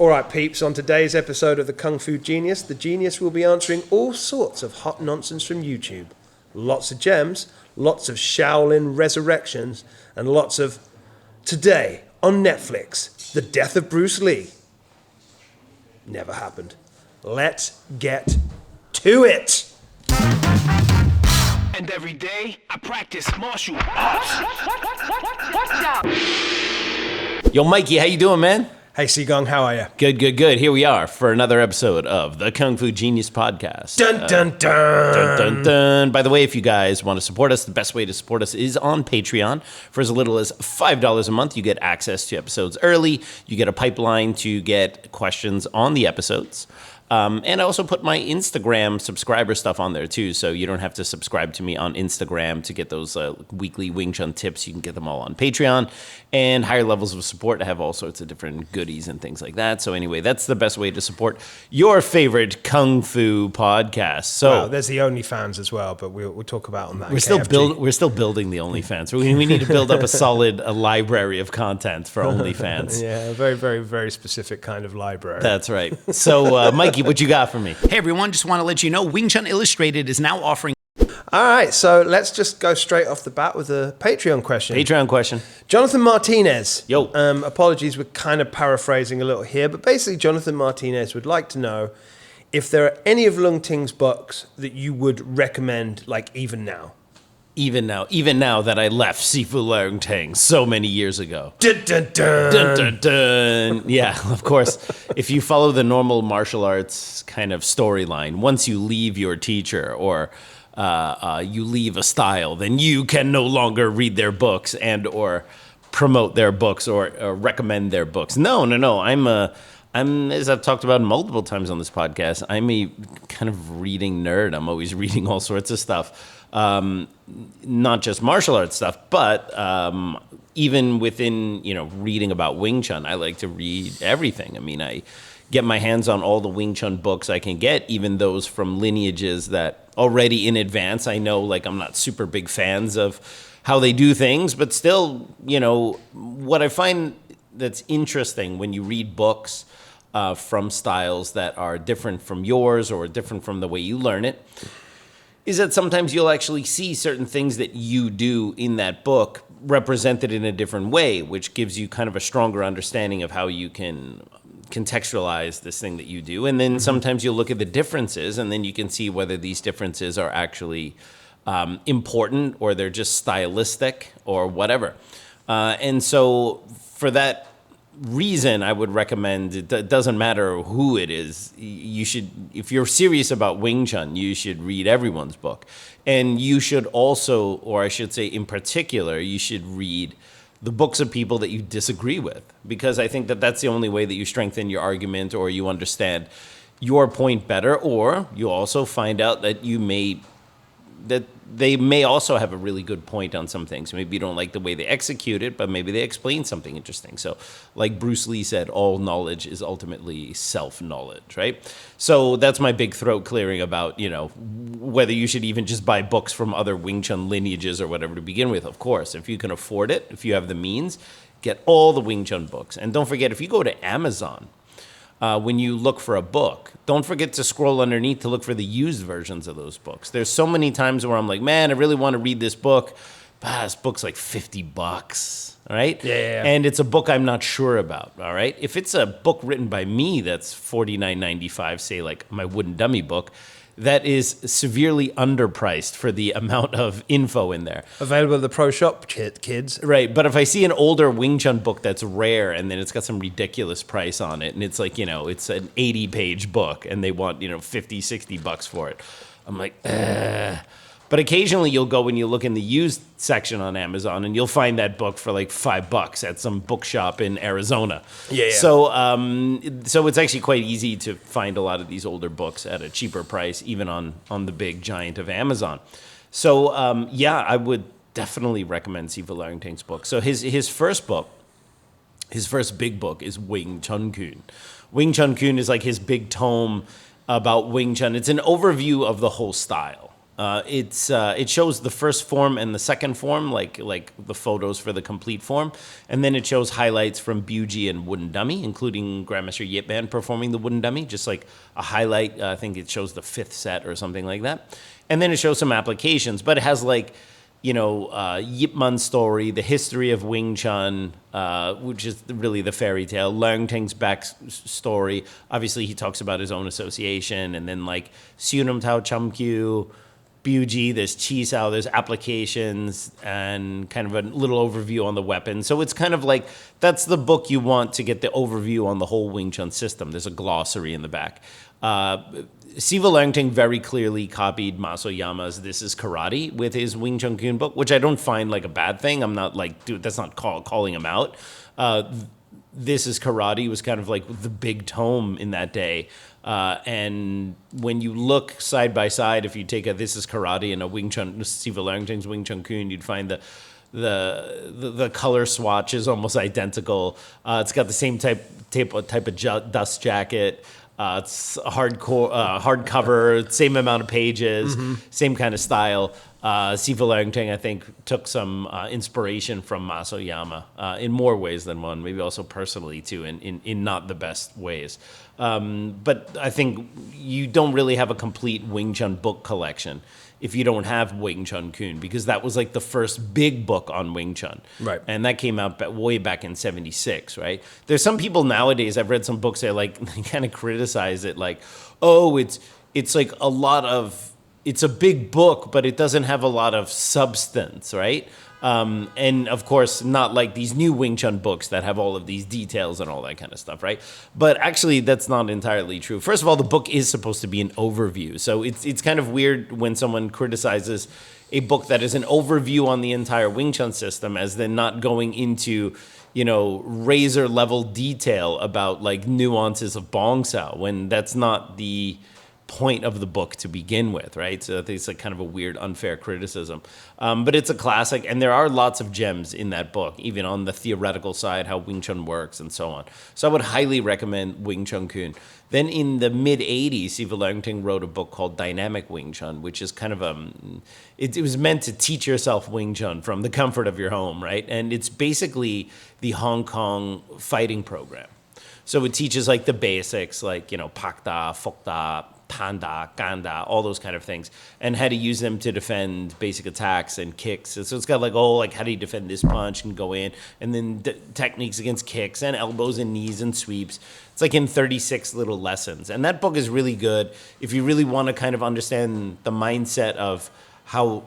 All right, peeps, on today's episode of the Kung Fu Genius, the genius will be answering all sorts of hot nonsense from YouTube. Lots of gems, lots of Shaolin resurrections, and lots of, today on Netflix, the death of Bruce Lee. Never happened. Let's get to it. And every day, I practice martial arts. Yo, Mikey, how you doing, man? Hey, Sigong, how are you? Good. Here we are for another episode of the Kung Fu Genius Podcast. Dun, dun, dun. Dun, dun, dun. By the way, if you guys want to support us, the best way to support us is on Patreon. For as little as $5 a month, you get access to episodes early. You get a pipeline to get questions on the episodes. And I also put my Instagram subscriber stuff on there too, so you don't have to subscribe to me on Instagram to get those weekly Wing Chun tips. You can get them all on Patreon. And higher levels of support, I have all sorts of different goodies and things like that. So anyway, that's the best way to support your favorite Kung Fu podcast. So Well, there's the OnlyFans as well, but we'll talk about on that. we're still building the OnlyFans. We need to build up a solid library of content for OnlyFans. Yeah, a very, very, very specific kind of library. That's right. So Mikey, what you got for me? Hey everyone, just want to let you know Wing Chun Illustrated is now offering... All right, so let's just go straight off the bat with a Patreon question. Patreon question. Jonathan Martinez. Yo. Apologies, we're kind of paraphrasing a little here, but basically Jonathan Martinez would like to know if there are any of Lung Ting's books that you would recommend, like even now. Even now that I left Sifu Leung Tang so many years ago. Dun, dun, dun. Dun, dun, dun. Yeah, of course. If you follow the normal martial arts kind of storyline, once you leave your teacher or you leave a style, then you can no longer read their books and or promote their books or recommend their books. No. I'm, as I've talked about multiple times on this podcast, I'm a kind of reading nerd. I'm always reading all sorts of stuff. Not just martial arts stuff, but even within, reading about Wing Chun, I like to read everything. I mean, I get my hands on all the Wing Chun books I can get, even those from lineages that already in advance I know, like, I'm not super big fans of how they do things, but still, what I find that's interesting when you read books from styles that are different from yours or different from the way you learn it, is that sometimes you'll actually see certain things that you do in that book represented in a different way, which gives you kind of a stronger understanding of how you can contextualize this thing that you do. And then sometimes you'll look at the differences, and then you can see whether these differences are actually important or they're just stylistic or whatever. And so for that reason, I would recommend, it doesn't matter who it is, you should, if you're serious about Wing Chun, you should read everyone's book. And you should also, or I should say in particular, you should read the books of people that you disagree with, because I think that that's the only way that you strengthen your argument or you understand your point better, or you also find out that that they may also have a really good point on some things. Maybe you don't like the way they execute it, but maybe they explain something interesting. So like Bruce Lee said, all knowledge is ultimately self-knowledge, right? So that's my big throat clearing about, whether you should even just buy books from other Wing Chun lineages or whatever to begin with. Of course, if you can afford it, if you have the means, get all the Wing Chun books. And don't forget, if you go to Amazon, when you look for a book, don't forget to scroll underneath to look for the used versions of those books. There's so many times where I'm like, man, I really want to read this book, but this book's like $50, all right? Yeah. And it's a book I'm not sure about, all right? If it's a book written by me that's $49.95, say like my Wooden Dummy book, that is severely underpriced for the amount of info in there. Available at the Pro Shop, kids. Right, but if I see an older Wing Chun book that's rare and then it's got some ridiculous price on it and it's like, it's an 80-page book and they want, $50, $60 for it, I'm like, But occasionally you'll go and you look in the used section on Amazon and you'll find that book for like $5 at some bookshop in Arizona. Yeah. So it's actually quite easy to find a lot of these older books at a cheaper price, even on the big giant of Amazon. So I would definitely recommend Sifu Leung Tang's book. So his first book, his first big book is Wing Chun Kun. Wing Chun Kun is like his big tome about Wing Chun. It's an overview of the whole style. It shows the first form and the second form, like the photos for the complete form, and then it shows highlights from Buji and Wooden Dummy, including Grandmaster Yip Man performing the Wooden Dummy, just like a highlight. I think it shows the 5th set or something like that, and then it shows some applications, but it has like, Yip Man's story, the history of Wing Chun, which is really the fairy tale, Leung Ting's backstory. Obviously, he talks about his own association, and then like Sunum Tao Chum Kyu, Buji, there's Chi Sao, there's applications, and kind of a little overview on the weapon. So it's kind of like, that's the book you want to get the overview on the whole Wing Chun system. There's a glossary in the back. Siva Leungting very clearly copied Masoyama's This is Karate with his Wing Chun Kuen book, which I don't find like a bad thing. I'm not like, dude, that's not calling him out. This is Karate was kind of like the big tome in that day. And when you look side by side, if you take a This is Karate and a Wing Chun, Siva Leungting's Wing Chun Kuen, you'd find the color swatch is almost identical. It's got the same type of dust jacket. It's a hardcover, same amount of pages, same kind of style. Siva Leungting, I think, took some inspiration from Masoyama in more ways than one, maybe also personally too, in not the best ways. But I think you don't really have a complete Wing Chun book collection if you don't have Wing Chun Kuen, because that was like the first big book on Wing Chun. Right. And that came out way back in 76, right? There's some people nowadays, I've read some books that like they kind of criticize it like, oh, it's like a lot of, it's a big book, but it doesn't have a lot of substance, right? And of course, not like these new Wing Chun books that have all of these details and all that kind of stuff, right? But actually, that's not entirely true. First of all, the book is supposed to be an overview. So it's kind of weird when someone criticizes a book that is an overview on the entire Wing Chun system as then not going into, razor level detail about like nuances of Bong Sao, when that's not the point of the book to begin with, right? So I think it's like kind of a weird, unfair criticism. But it's a classic, and there are lots of gems in that book, even on the theoretical side, how Wing Chun works and so on. So I would highly recommend Wing Chun Kuen. Then in the mid-'80s, Siva Leungting wrote a book called Dynamic Wing Chun, which is kind of it was meant to teach yourself Wing Chun from the comfort of your home, right? And it's basically the Hong Kong fighting program. So it teaches like the basics, like, Pakda, Fokda, Panda, Ganda, all those kind of things, and how to use them to defend basic attacks and kicks. And so it's got like, how do you defend this punch and go in, and then techniques against kicks and elbows and knees and sweeps. It's like in 36 little lessons. And that book is really good if you really want to kind of understand the mindset of how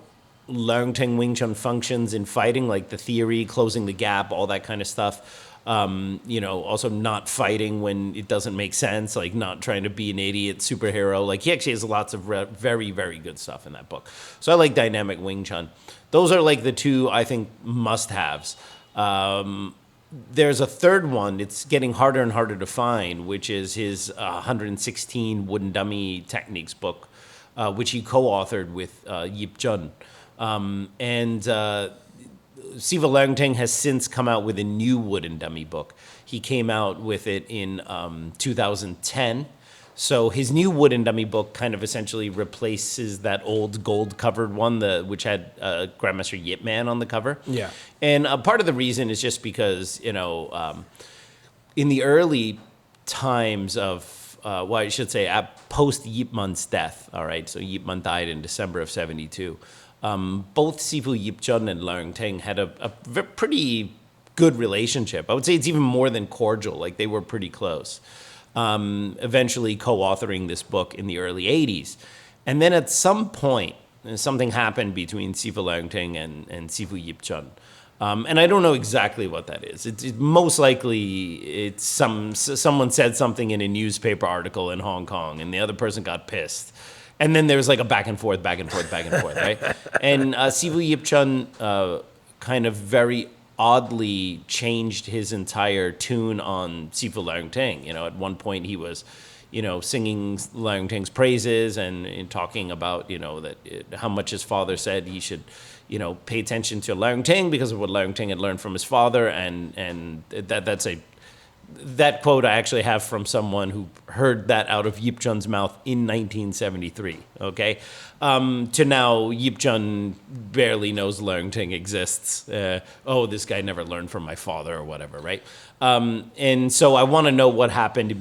Leungting Wing Chun functions in fighting, like the theory, closing the gap, all that kind of stuff. Also not fighting when it doesn't make sense, like not trying to be an idiot superhero. Like he actually has lots of very, very good stuff in that book. So I like Dynamic Wing Chun. Those are like the two, I think, must-haves. There's a third one. It's getting harder and harder to find, which is his 116 Wooden Dummy Techniques book, which he co-authored with Yip Chun. Siva Leungting has since come out with a new Wooden Dummy book. He came out with it in 2010. So his new Wooden Dummy book kind of essentially replaces that old gold-covered one, which had Grandmaster Yip Man on the cover. Yeah. And part of the reason is just because, in the early times of, I should say, post Yip Man's death, all right? So Yip Man died in December of 72. Both Sifu Yip Chun and Leungting had a pretty good relationship. I would say it's even more than cordial. Like they were pretty close. Eventually co-authoring this book in the early 80s. And then at some point, something happened between Sifu Leungting and Sifu Yip Chun. And I don't know exactly what that is. It's most likely it's someone said something in a newspaper article in Hong Kong and the other person got pissed. And then there's like a back and forth, right? And Sifu Yip Chun kind of very oddly changed his entire tune on Sifu Leungting. At one point he was, singing Leungting's praises and talking about, how much his father said he should, pay attention to Leungting because of what Leungting had learned from his father. And that's a that quote I actually have from someone who heard that out of Yip Chun's mouth in 1973. Okay, to now Yip Chun barely knows Leung Ting exists. This guy never learned from my father or whatever, right? And so I want to know what happened in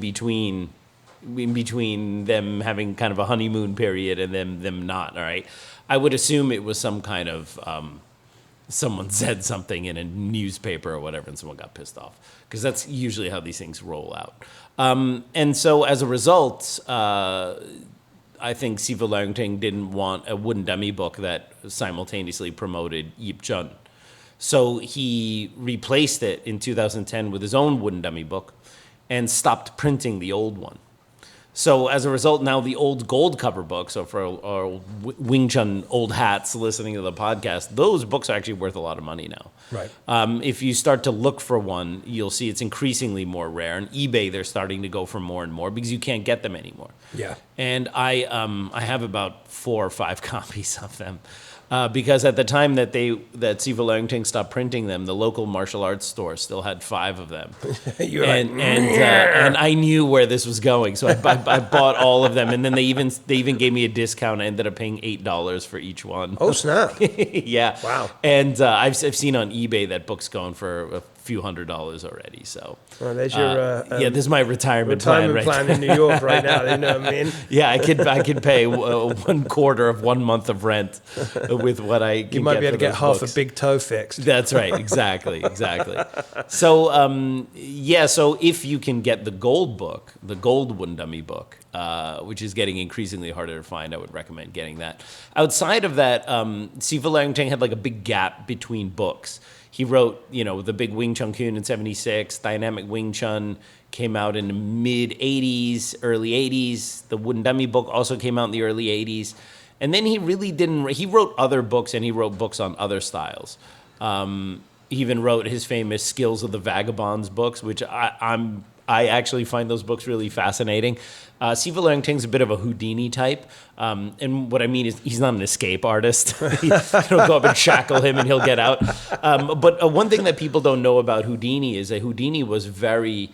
between them having kind of a honeymoon period and them not. All right, I would assume it was some kind of someone said something in a newspaper or whatever, and someone got pissed off, because that's usually how these things roll out. And so as a result, I think Siva Leung Ting didn't want a wooden dummy book that simultaneously promoted Yip Chun. So he replaced it in 2010 with his own wooden dummy book and stopped printing the old one. So as a result, now the old gold cover books, so for our Wing Chun old hats listening to the podcast, those books are actually worth a lot of money now. Right. If you start to look for one, you'll see it's increasingly more rare. On eBay, they're starting to go for more and more because you can't get them anymore. Yeah. And I have about 4 or 5 copies of them. Because at the time that Siva Leung Ting stopped printing them, the local martial arts store still had 5 of them. And I knew where this was going, so I bought all of them. And then they even gave me a discount. I ended up paying $8 for each one. Oh snap! Yeah. Wow. And I've seen on eBay that book's going for a few $100s already. So there's your this is my retirement plan in New York right now. You know what I mean? Yeah, I could pay 1/4 of 1 month of rent with what I can. You might be able to get half books. a big toe fixed. That's right, exactly. So so if you can get the gold book, the gold wooden dummy book, which is getting increasingly harder to find, I would recommend getting that. Outside of that, Siva Leung Ting had like a big gap between books. He wrote, the big Wing Chun Kun in 76. Dynamic Wing Chun came out in the mid-'80s, early '80s. The wooden dummy book also came out in the early '80s. And then he really didn't. He wrote other books, and he wrote books on other styles. He even wrote his famous Skills of the Vagabonds books, which I actually find those books really fascinating. Siva Leung Ting's a bit of a Houdini type. And what I mean is he's not an escape artist. You don't go up and shackle him and he'll get out. But one thing that people don't know about Houdini is that Houdini was very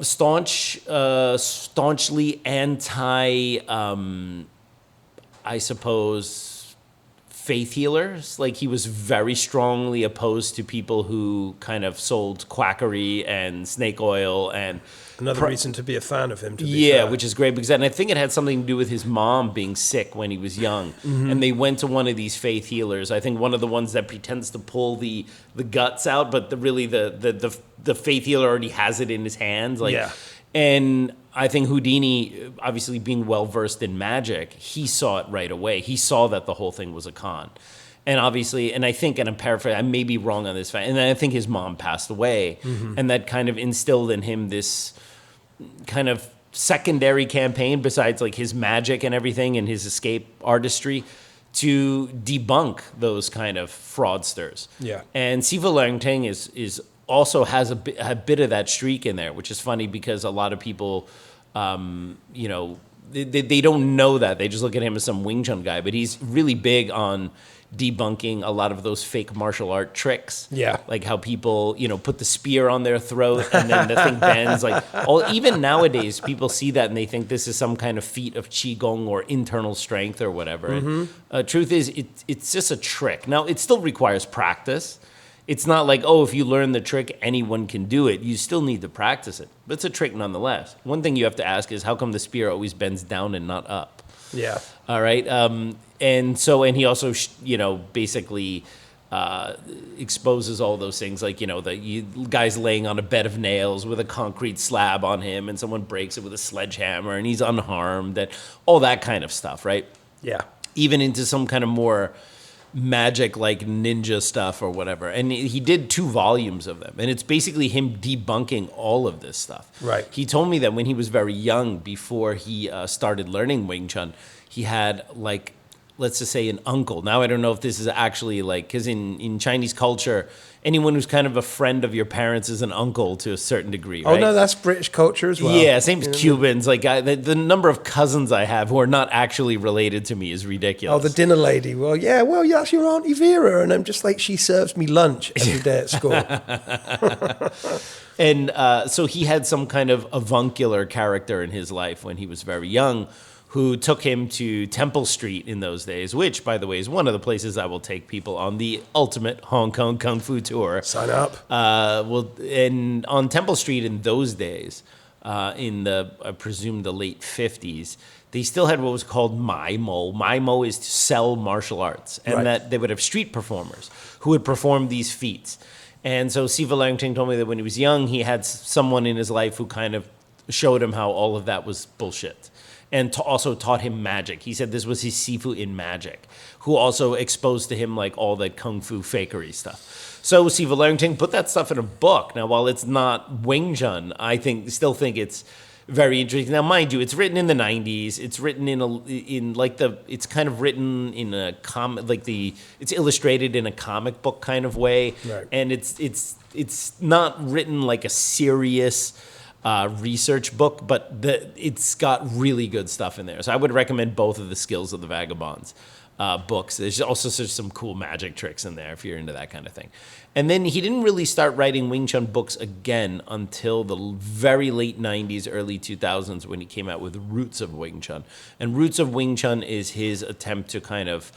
staunchly anti, I suppose, faith healers. Like, he was very strongly opposed to people who kind of sold quackery and snake oil and another reason to be a fan of him. To be fair. Which is great, because and I think it had something to do with his mom being sick when he was young, and they went to one of these faith healers. I think one of the ones that pretends to pull the guts out, but the faith healer already has it in his hands. And I think Houdini, obviously being well-versed in magic, he saw it right away. He saw that the whole thing was a con. And obviously, and I think, and I'm paraphrasing, I may be wrong on this fact, and I think his mom passed away, and that kind of instilled in him this kind of secondary campaign, besides like his magic and everything and his escape artistry, to debunk those kind of fraudsters. Yeah. And Siva Leung Ting is also has a bit of that streak in there, which is funny because a lot of people, they don't know that. They just look at him as some Wing Chun guy, but he's really big on debunking a lot of those fake martial art tricks. Yeah. Like how people, put the spear on their throat and then the thing bends. Even nowadays, people see that and they think this is some kind of feat of Qigong or internal strength or whatever. And, truth is, it's just a trick. Now, it still requires practice. It's not like, if you learn the trick, anyone can do it. You still need to practice it. But it's a trick nonetheless. One thing you have to ask is, how come the spear always bends down and not up? Yeah. All right. And he also, basically exposes all those things, like, the guy's laying on a bed of nails with a concrete slab on him and someone breaks it with a sledgehammer and he's unharmed, and all that kind of stuff, right? Yeah. Even into some kind of more magic, like ninja stuff or whatever. And he did 2 volumes of them, and it's basically him debunking all of this stuff. Right. He told me that when he was very young, before he started learning Wing Chun, he had like let's just say, an uncle. Now, I don't know if this is actually like, because in Chinese culture, anyone who's kind of a friend of your parents is an uncle to a certain degree, right? Oh, no, that's British culture as well. Yeah, same as Cubans. Like, the number of cousins I have who are not actually related to me is ridiculous. Oh, the dinner lady. Well, yeah, that's your Auntie Vera. And I'm just like, she serves me lunch every day at school. And so he had some kind of avuncular character in his life when he was very young, who took him to Temple Street in those days, which, by the way, is one of the places I will take people on the ultimate Hong Kong Kung Fu tour. Sign up. And on Temple Street in those days, in the, I presume, the late 50s, they still had what was called Mai Mo. Mai Mo is to sell martial arts, and that they would have street performers who would perform these feats. And so Siva Langting told me that when he was young, he had someone in his life who kind of showed him how all of that was bullshit. And also taught him magic. He said this was his Sifu in magic, who also exposed to him like all the kung fu fakery stuff. So Siva Learning put that stuff in a book. Now, while it's not Wing Chun, I still think it's very interesting. Now, mind you, it's written in the 90s. It's written it's kind of written in a it's illustrated in a comic book kind of way, right. And it's not written like a serious research book, but it's got really good stuff in there. So I would recommend both of the Skills of the Vagabonds books. There's also some cool magic tricks in there if you're into that kind of thing. And then he didn't really start writing Wing Chun books again until the very late 90s, early 2000s, when he came out with Roots of Wing Chun. And Roots of Wing Chun is his attempt to kind of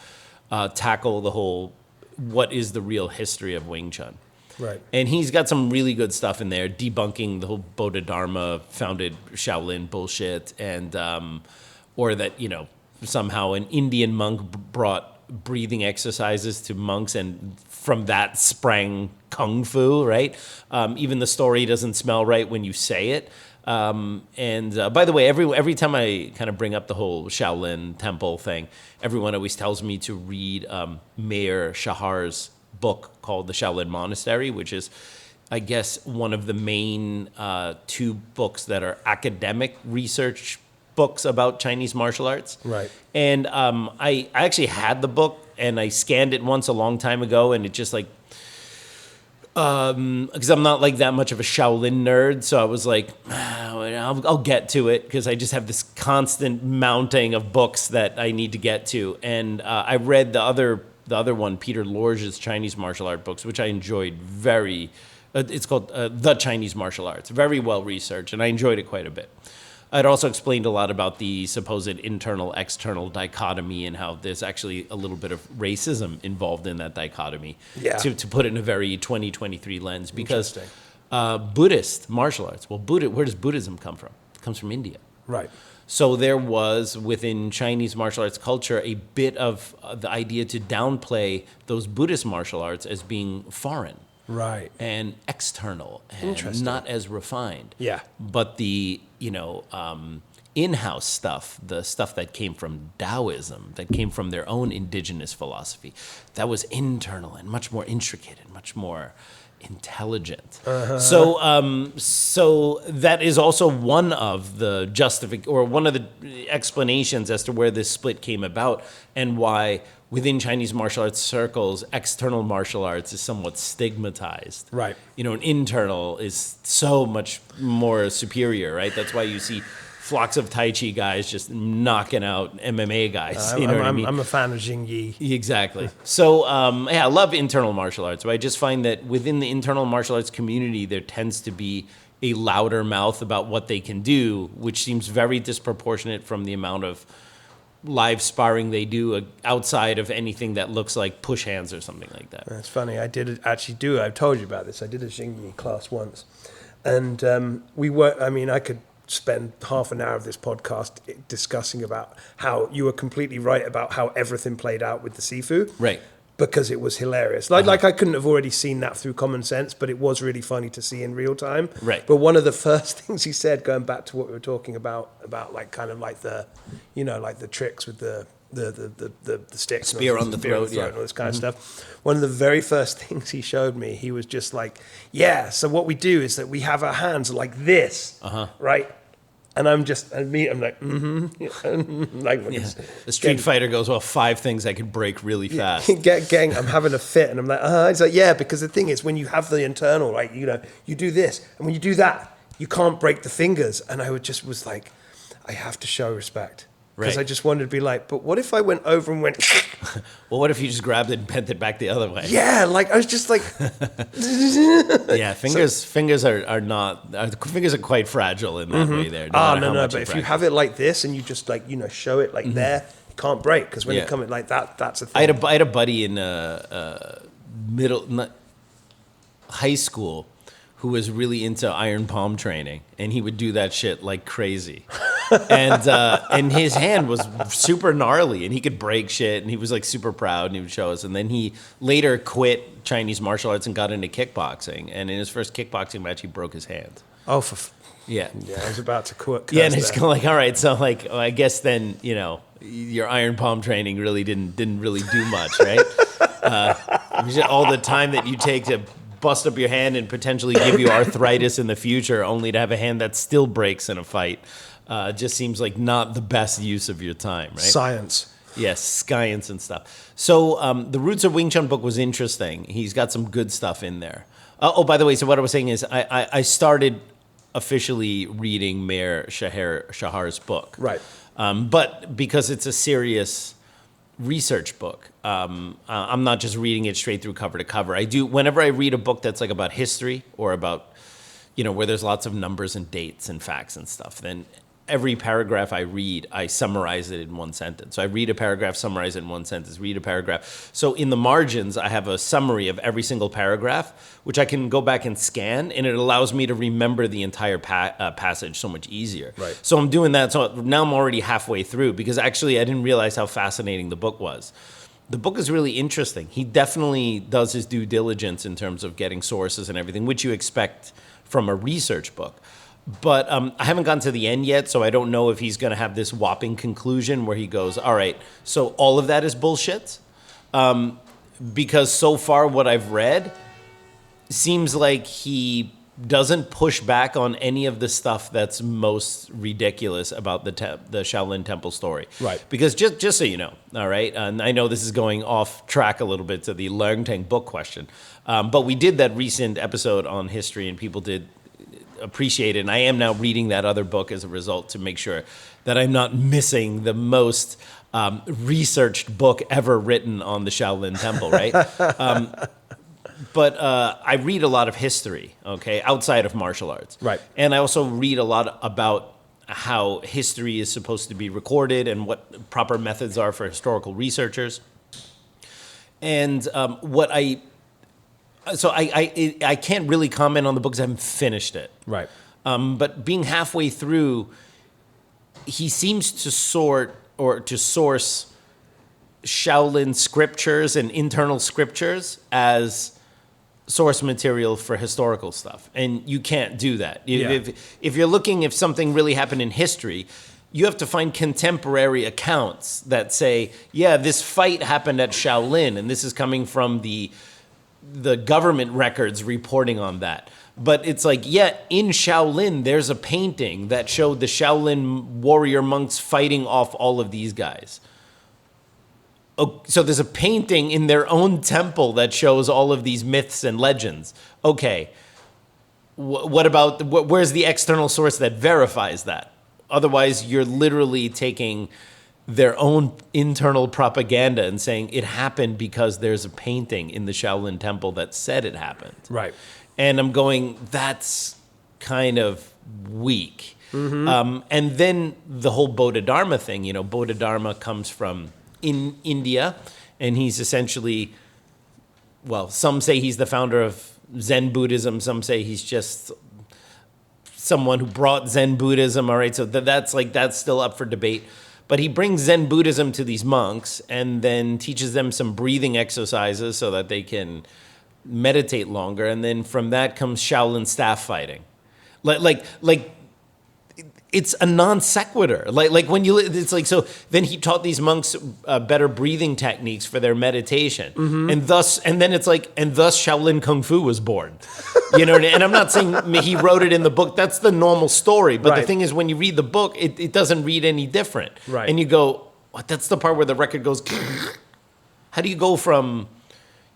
tackle the whole, what is the real history of Wing Chun? Right. And he's got some really good stuff in there, debunking the whole Bodhidharma founded Shaolin bullshit, and or that, somehow an Indian monk brought breathing exercises to monks, and from that sprang kung fu, right? Even the story doesn't smell right when you say it. And by the way, every time I kind of bring up the whole Shaolin temple thing, everyone always tells me to read Mayor Shahar's book called The Shaolin Monastery, which is, I guess, one of the main two books that are academic research books about Chinese martial arts. Right. And I actually had the book, and I scanned it once a long time ago, and it just like, because I'm not like that much of a Shaolin nerd, so I was like, I'll get to it, because I just have this constant mounting of books that I need to get to. And I read the other one, Peter Lorge's Chinese martial art books, which I enjoyed very. It's called The Chinese Martial Arts. Very well researched, and I enjoyed it quite a bit. It also explained a lot about the supposed internal-external dichotomy, and how there's actually a little bit of racism involved in that dichotomy. Yeah. To put it in a very 2023 lens, because Buddhist martial arts. Well, where does Buddhism come from? It comes from India. Right. So there was, within Chinese martial arts culture, a bit of the idea to downplay those Buddhist martial arts as being foreign. Right. And external, and not as refined. Yeah. But the, in-house stuff, the stuff that came from Taoism, that came from their own indigenous philosophy, that was internal and much more intricate and much more intelligent. So that is also one of the one of the explanations as to where this split came about, and why within Chinese martial arts circles, external martial arts is somewhat stigmatized. Right. And internal is so much more superior, right? That's why you see flocks of Tai Chi guys just knocking out MMA guys. You know what I mean? I'm a fan of Jing Yi. Exactly. So, I love internal martial arts, but I just find that within the internal martial arts community, there tends to be a louder mouth about what they can do, which seems very disproportionate from the amount of live sparring they do outside of anything that looks like push hands or something like that. That's funny. I did actually do. I've told you about this. I did a Jing Yi class once, and I could spend half an hour of this podcast discussing about how you were completely right about how everything played out with the Sifu. Right. Because it was hilarious. Like I couldn't have already seen that through common sense, but it was really funny to see in real time. Right. But one of the first things he said, going back to what we were talking about like kind of like the, like the tricks with the sticks, spear on the throat, and all this kind of stuff. One of the very first things he showed me, he was just like, so what we do is that we have our hands like this, right? And I'm like, mm-hmm. Like, The Street Fighter goes, well, 5 things I could break really fast. Gang, I'm having a fit, and I'm like, It's like, yeah, because the thing is, when you have the internal, right, you do this, and when you do that, you can't break the fingers. And I was like, I have to show respect. Because I just wanted to be like, but what if I went over and went... Well, what if you just grabbed it and bent it back the other way? Yeah, like, I was just like... Yeah, fingers are fingers are quite fragile in that way there. No, but if you have it like this and you just, like, show it like there, it can't break. Because when you come in like that, that's a thing. I had a buddy in high school who was really into iron palm training, and he would do that shit like crazy. And his hand was super gnarly, and he could break shit, and he was like super proud, and he would show us. And then he later quit Chinese martial arts and got into kickboxing. And in his first kickboxing match, he broke his hand. Oh, yeah. I was about to quit. Yeah, and it's kind of like, all right, so like, well, I guess then your iron palm training really didn't really do much, right? All the time that you take to bust up your hand and potentially give you arthritis in the future, only to have a hand that still breaks in a fight, just seems like not the best use of your time, right? Science. Yes, science and stuff. So the Roots of Wing Chun book was interesting. He's got some good stuff in there. By the way, so what I was saying is I started officially reading Mayor Shahar's book. Right. But because it's a serious research book, I'm not just reading it straight through cover to cover. I do, whenever I read a book that's like about history or about, where there's lots of numbers and dates and facts and stuff, then every paragraph I read, I summarize it in one sentence. So I read a paragraph, summarize it in one sentence, read a paragraph. So in the margins, I have a summary of every single paragraph, which I can go back and scan, and it allows me to remember the entire passage so much easier. Right. So I'm doing that. So now I'm already halfway through, because actually I didn't realize how fascinating the book was. The book is really interesting. He definitely does his due diligence in terms of getting sources and everything, which you expect from a research book. But I haven't gotten to the end yet, so I don't know if he's going to have this whopping conclusion where he goes, all right, so all of that is bullshit? Because so far what I've read seems like he doesn't push back on any of the stuff that's most ridiculous about the Shaolin Temple story. Right. Because just so you know, all right, and I know this is going off track a little bit to the Leung Tang book question, but we did that recent episode on history, and people did appreciate it, and I am now reading that other book as a result to make sure that I'm not missing the most researched book ever written on the Shaolin Temple, right? But I read a lot of history, okay, outside of martial arts. Right. And I also read a lot about how history is supposed to be recorded and what proper methods are for historical researchers. And I can't really comment on the book because I haven't finished it. Right. But being halfway through, he seems to source Shaolin scriptures and internal scriptures as source material for historical stuff. And you can't do that. If you're looking if something really happened in history, you have to find contemporary accounts that say, yeah, this fight happened at Shaolin, and this is coming from the government records reporting on that. But it's like, yeah, in Shaolin, there's a painting that showed the Shaolin warrior monks fighting off all of these guys. Oh, so there's a painting in their own temple that shows all of these myths and legends. Okay, what about, where's the external source that verifies that? Otherwise, you're literally taking their own internal propaganda and saying it happened because there's a painting in the Shaolin Temple that said it happened. Right. And I'm going, that's kind of weak. Mm-hmm. And then the whole Bodhidharma thing, Bodhidharma comes from in India, and he's essentially, well, some say he's the founder of Zen Buddhism, some say he's just someone who brought Zen Buddhism, all right? So that's still up for debate. But he brings Zen Buddhism to these monks and then teaches them some breathing exercises so that they can meditate longer. And then from that comes Shaolin staff fighting. Like it's a non sequitur. Like when you, it's like, so then he taught these monks better breathing techniques for their meditation. And thus Shaolin Kung Fu was born. You know, and I'm not saying he wrote it in the book. That's the normal story. But the thing is, when you read the book, it doesn't read any different. Right. And you go, what? That's the part where the record goes, how do you go from,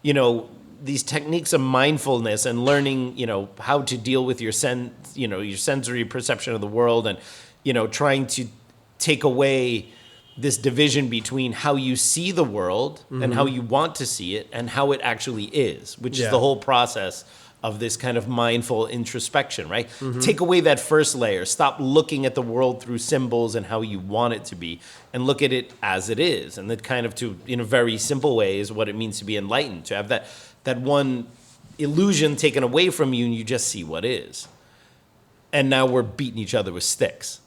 you know, these techniques of mindfulness and learning, you know, how to deal with your your sensory perception of the world, and, you know, trying to take away this division between how you see the world and how you want to see it and how it actually is, which is the whole process of this kind of mindful introspection, right? Take away that first layer, stop looking at the world through symbols and how you want it to be, and look at it as it is. And that kind of, to, in a very simple way, is what it means to be enlightened, to have that one illusion taken away from you and you just see what is. And now we're beating each other with sticks.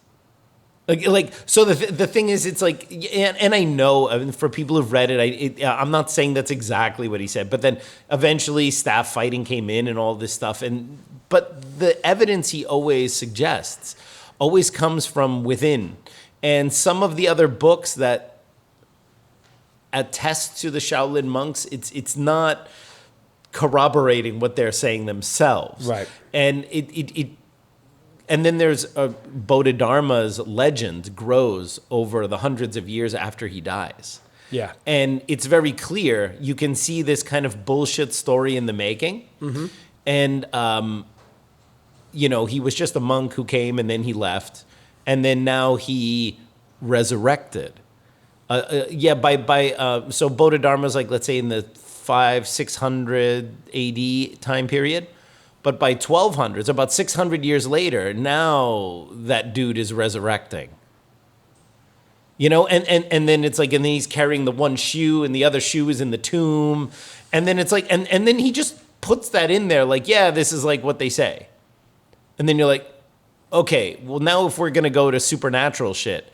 Like so the thing is, it's like, and I know, I mean, for people who've read it, I'm not saying that's exactly what he said, but then eventually staff fighting came in and all this stuff. But the evidence he always suggests always comes from within. And some of the other books that attest to the Shaolin monks, it's not corroborating what they're saying themselves. Right. And and then there's Bodhidharma's legend grows over the hundreds of years after he dies. Yeah. And it's very clear. You can see this kind of bullshit story in the making. And, you know, he was just a monk who came and then he left. And then now he resurrected. So Bodhidharma's like, let's say in the 500-600 AD time period. But by 1200, so about 600 years later, now that dude is resurrecting. You know, and then it's like, and then he's carrying the one shoe and the other shoe is in the tomb. And then it's like, and then he just puts that in there like, yeah, this is like what they say. And then you're like, okay, well now if we're going to go to supernatural shit,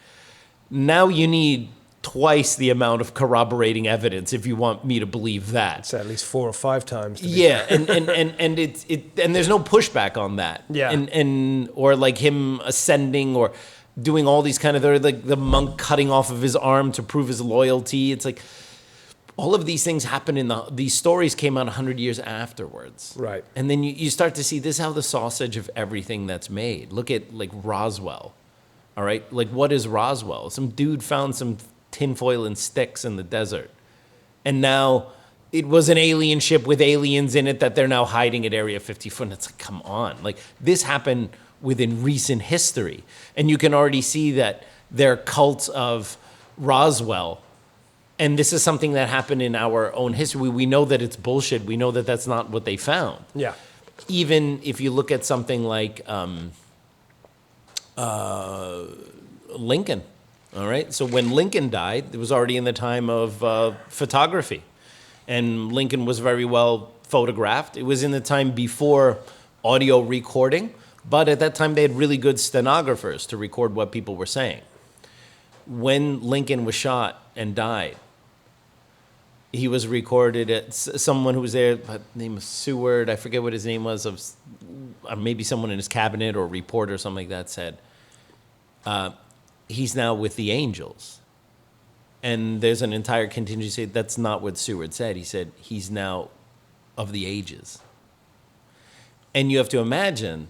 now you need twice the amount of corroborating evidence if you want me to believe that. It's at least 4 or 5 times. Yeah, and there's no pushback on that. Yeah. And or like him ascending or doing all these kind of, like the monk cutting off of his arm to prove his loyalty. It's like all of these things happen these stories came out 100 years afterwards. Right. And then you start to see this is how the sausage of everything that's made. Look at like Roswell. All right? Like what is Roswell? Some dude found some tinfoil and sticks in the desert. And now it was an alien ship with aliens in it that they're now hiding at Area 51. It's like, come on. Like this happened within recent history. And you can already see that their cults of Roswell, and this is something that happened in our own history. We know that it's bullshit. We know that that's not what they found. Yeah. Even if you look at something like Lincoln. All right. So when Lincoln died, it was already in the time of photography, and Lincoln was very well photographed. It was in the time before audio recording, but at that time they had really good stenographers to record what people were saying. When Lincoln was shot and died, he was recorded at someone who was there, name of Seward, I forget what his name was, of maybe someone in his cabinet or a reporter or something like that said, he's now with the angels. And there's an entire contingency. That's not what Seward said. He said he's now of the ages. And you have to imagine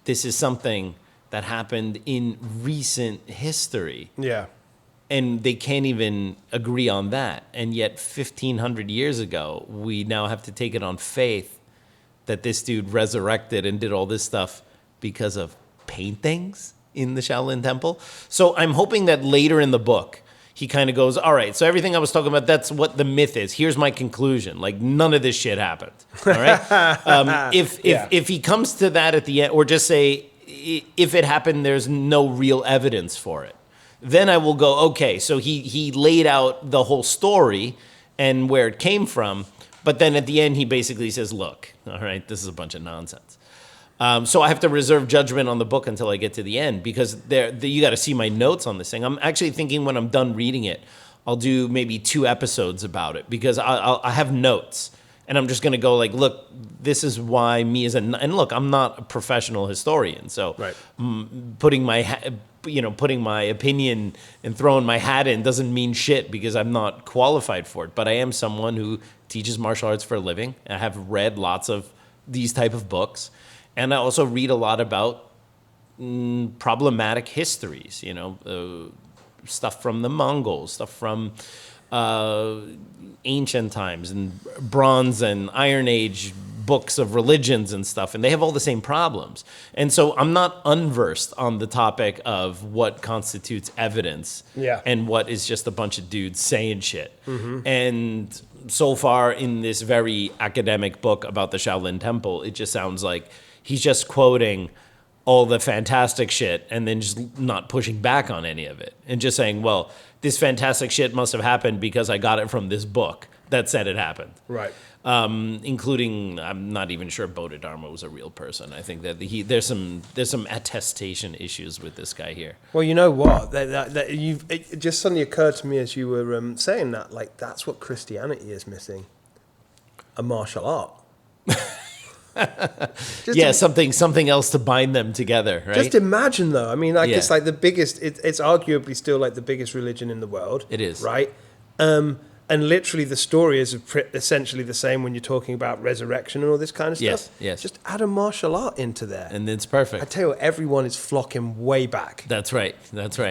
this is something that happened in recent history. Yeah. And they can't even agree on that. And yet 1,500 years ago, we now have to take it on faith that this dude resurrected and did all this stuff because of paintings in the Shaolin Temple. So I'm hoping that later in the book, he kind of goes, all right, so everything I was talking about, that's what the myth is. Here's my conclusion. Like, none of this shit happened. All right? If he comes to that at the end, or just say, if it happened, there's no real evidence for it. Then I will go, okay, so he laid out the whole story and where it came from. But then at the end, he basically says, look, all right, this is a bunch of nonsense. So I have to reserve judgment on the book until I get to the end, because you got to see my notes on this thing. I'm actually thinking when I'm done reading it, I'll do maybe 2 episodes about it, because I have notes. and I'm just going to go like, look, this is why me as and look, I'm not a professional historian, so Right. Putting my opinion and throwing my hat in doesn't mean shit because I'm not qualified for it. But I am someone who teaches martial arts for a living. I have read lots of these type of books, and I also read a lot about problematic histories. Stuff from the Mongols, stuff from ancient times and Bronze and Iron Age books of religions and stuff, and they have all the same problems. And so I'm not unversed on the topic of what constitutes evidence and what is just a bunch of dudes saying shit. And so far in this very academic book about the Shaolin Temple, it just sounds like he's just quoting all the fantastic shit and then just not pushing back on any of it and just saying, well, this fantastic shit must have happened because I got it from this book that said it happened. Right. Including, I'm not even sure Bodhidharma was a real person. I think that there's some attestation issues with this guy here. Well, you know what? It just suddenly occurred to me as you were saying that, like, that's what Christianity is missing. A martial art. Something else to bind them together, right? Just imagine, though. I mean, it's like the biggest. It's arguably still like the biggest religion in the world. It is, right? And literally, the story is essentially the same when you're talking about resurrection and all this kind of stuff. Yes. Just add a martial art into there, and it's perfect. I tell you what, everyone is flocking way back. That's right.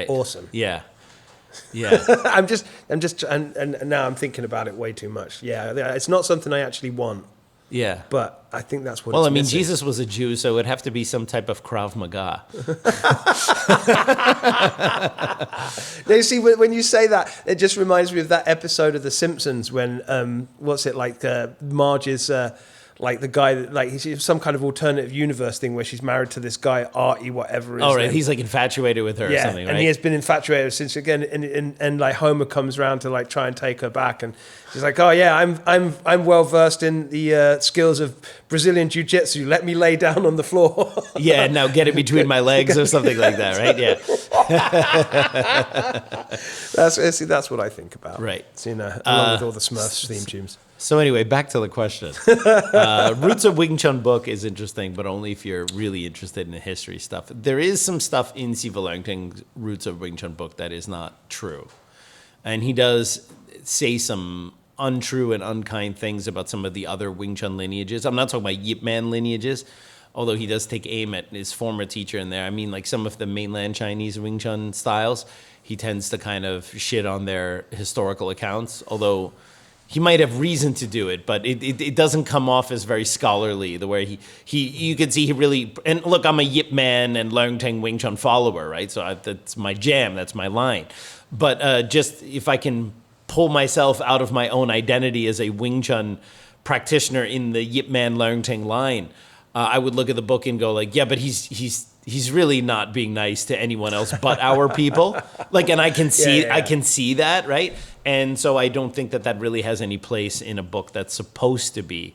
Awesome. Yeah. And now I'm thinking about it way too much. Yeah, it's not something I actually want. Yeah. But I think that's what Well, it's missing. Jesus was a Jew, so it'd have to be some type of Krav Maga. Now, you see, when you say that, it just reminds me of that episode of The Simpsons when, Marge is... like the guy that, like, he's some kind of alternative universe thing where she's married to this guy, Artie, whatever it is. Oh, right. He's like infatuated with her or something, right? And he has been infatuated since, again, and like Homer comes around to like try and take her back, and she's like, oh yeah, I'm well versed in the skills of Brazilian jiu-jitsu. Let me lay down on the floor. Yeah, now get it between my legs or something like that, right? Yeah. That's what I think about. Right. So, along with all the Smurfs theme tunes. So anyway, back to the question. Roots of Wing Chun book is interesting, but only if you're really interested in the history stuff. There is some stuff in Siva Leungting's Roots of Wing Chun book that is not true. And he does say some untrue and unkind things about some of the other Wing Chun lineages. I'm not talking about Yip Man lineages, although he does take aim at his former teacher in there. I mean, like some of the mainland Chinese Wing Chun styles, he tends to kind of shit on their historical accounts, although... he might have reason to do it, but it doesn't come off as very scholarly. The way you could see he really, and look, I'm a Yip Man and Leungting Wing Chun follower, right? So that's my jam, that's my line. But just if I can pull myself out of my own identity as a Wing Chun practitioner in the Yip Man Leungting line, I would look at the book and go like, yeah, but he's really not being nice to anyone else but our people. Like, and I can see I can see that, right? And so I don't think that really has any place in a book that's supposed to be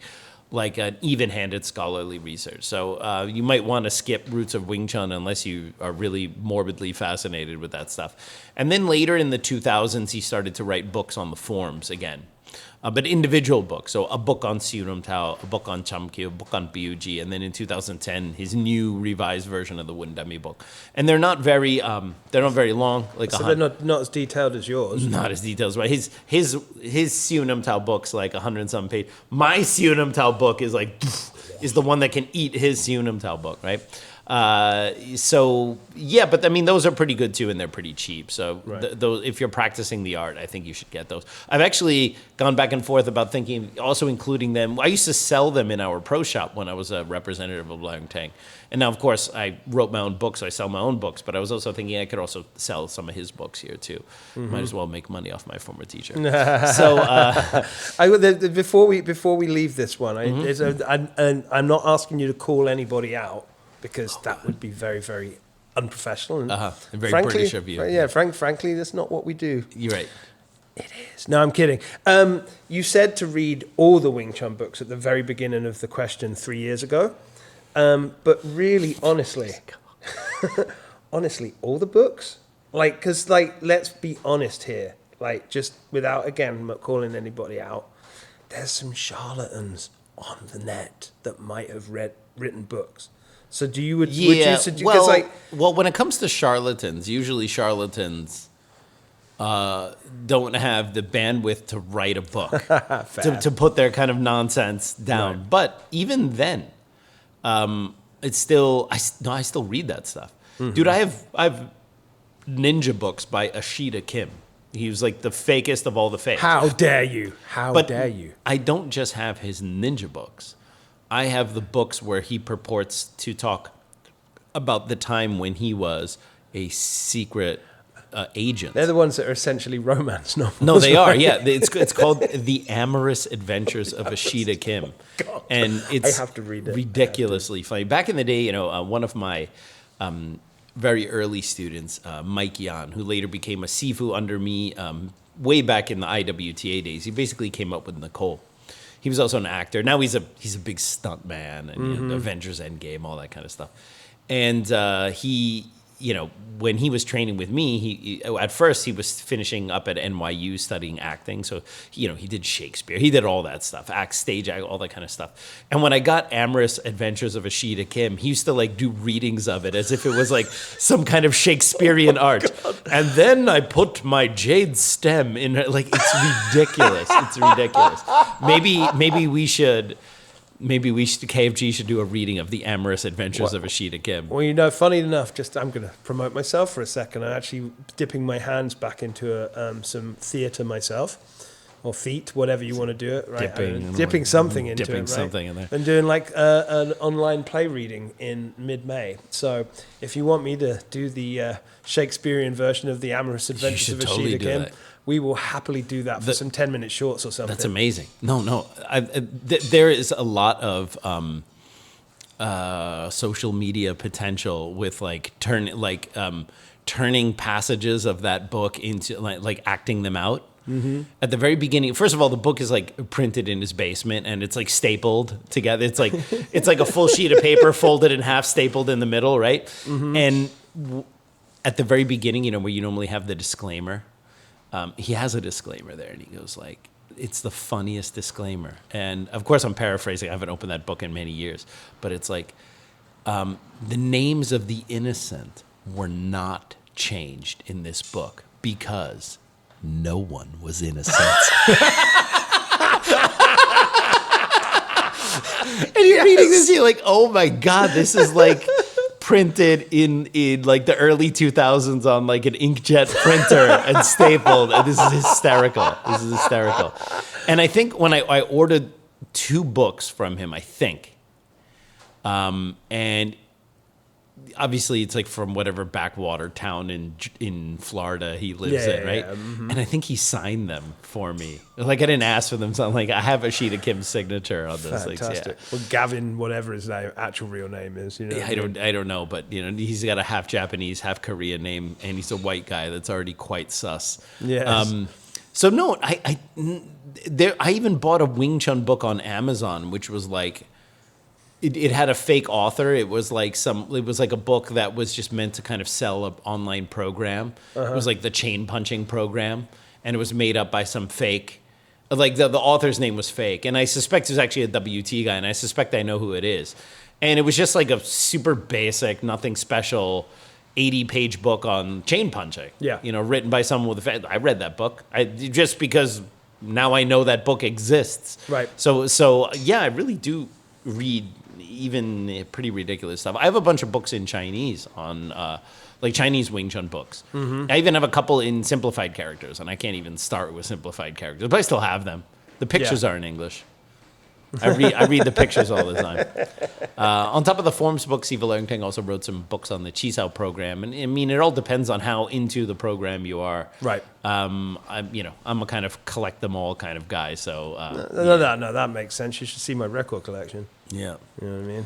like an even-handed scholarly research. So you might want to skip Roots of Wing Chun unless you are really morbidly fascinated with that stuff. And then later in the 2000s, he started to write books on the forms again. But individual books, so a book on Siunum Tao, a book on Chamkyu, a book on Biuji, and then in 2010, his new revised version of the Wundami book. And they're not very long. Like so they're not as detailed as yours. Not as detailed, right? His Siunum Tao book's like 100-some page. My Siunum Tao book is like is the one that can eat his Siunum Tao book, right? So yeah, but I mean those are pretty good too, and they're pretty cheap. So those, if you're practicing the art, I think you should get those. I've actually gone back and forth about thinking also including them. I used to sell them in our pro shop when I was a representative of Leungting, and now of course I wrote my own books, so I sell my own books. But I was also thinking I could also sell some of his books here too. Might as well make money off my former teacher. So before we leave this one, I'm not asking you to call anybody out, because that would be very, very unprofessional and very frankly, British of you. Yeah, frankly, that's not what we do. You're right. It is. No, I'm kidding. You said to read all the Wing Chun books at the very beginning of the question 3 years ago, but really, honestly, all the books, like, because like, let's be honest here, like, just without again calling anybody out. there's some charlatans on the net that might have written books. So would you suggest, well, when it comes to charlatans, usually charlatans don't have the bandwidth to write a book to put their kind of nonsense down. Right. But even then, it's still I still read that stuff, dude. I have ninja books by Ashita Kim. He was like the fakest of all the fakes. How dare you? How dare you? I don't just have his ninja books. I have the books where he purports to talk about the time when he was a secret agent. They're the ones that are essentially romance novels. No, they are. Yeah, it's called The Amorous Adventures of Ashita Kim, and it's I have to read it. Ridiculously funny. Back in the day, one of my very early students, Mikey, who later became a Sifu under me, way back in the IWTA days. He basically came up with Nicole. He was also an actor. Now he's a big stunt man and Avengers Endgame, all that kind of stuff. And he, when he was training with me, he at first he was finishing up at NYU studying acting. So, he did Shakespeare. He did all that stuff, stage act, all that kind of stuff. And when I got Amorous Adventures of Ashita Kim, he used to do readings of it as if it was like some kind of Shakespearean art. God. And then I put my jade stem in her. It's ridiculous. It's ridiculous. Maybe we should... KFG should do a reading of The Amorous Adventures of Ashita Kim. Well, funny enough, I'm going to promote myself for a second. I'm actually dipping my hands back into some theatre myself, or feet, whatever you want to do it, right? Dipping something into it, right? Something in there. And doing an online play reading in mid-May. So if you want me to do the Shakespearean version of The Amorous Adventures of Ashita Kim, we will happily do that for some 10-minute shorts or something. That's amazing. No. There is a lot of social media potential with turning passages of that book into acting them out. Mm-hmm. At the very beginning, first of all, the book is printed in his basement and it's stapled together. It's like a full sheet of paper folded in half, stapled in the middle, right? Mm-hmm. And at the very beginning, where you normally have the disclaimer. He has a disclaimer there, and he goes it's the funniest disclaimer. And of course, I'm paraphrasing. I haven't opened that book in many years, but it's the names of the innocent were not changed in this book because no one was innocent. And you're reading this, you're oh my God, this is printed in the early 2000s on an inkjet printer and stapled. And this is hysterical. And I think when I ordered 2 books from him, and obviously it's from whatever backwater town in Florida he lives in, right? Yeah. Mm-hmm. And I think he signed them for me. I didn't ask for them, so I'm I have Ashita Kim's signature on this. Fantastic. Well, Gavin, whatever his actual real name is, I don't know, but he's got a half Japanese, half Korean name, and he's a white guy that's already quite sus. Yes. So no, I even bought a Wing Chun book on Amazon, which was It had a fake author. It was a book that was just meant to kind of sell an online program. Uh-huh. It was the chain punching program, and it was made up by some fake. The author's name was fake, and I suspect it was actually a WT guy, and I suspect I know who it is. And it was just a super basic, nothing special, 80-page book on chain punching. Yeah, written by someone with a. I read that book. Just because now I know that book exists. Right. So yeah, I really do read even pretty ridiculous stuff. I have a bunch of books in Chinese on Chinese Wing Chun books. Mm-hmm. I even have a couple in simplified characters, and I can't even start with simplified characters, but I still have them. The pictures are in English. I read the pictures all the time. On top of the forms books, Eva Learning also wrote some books on the Chisao program, and I mean, it all depends on how into the program you are. Right. I'm a kind of collect them all kind of guy. So no, that makes sense. You should see my record collection. Yeah. You know what I mean?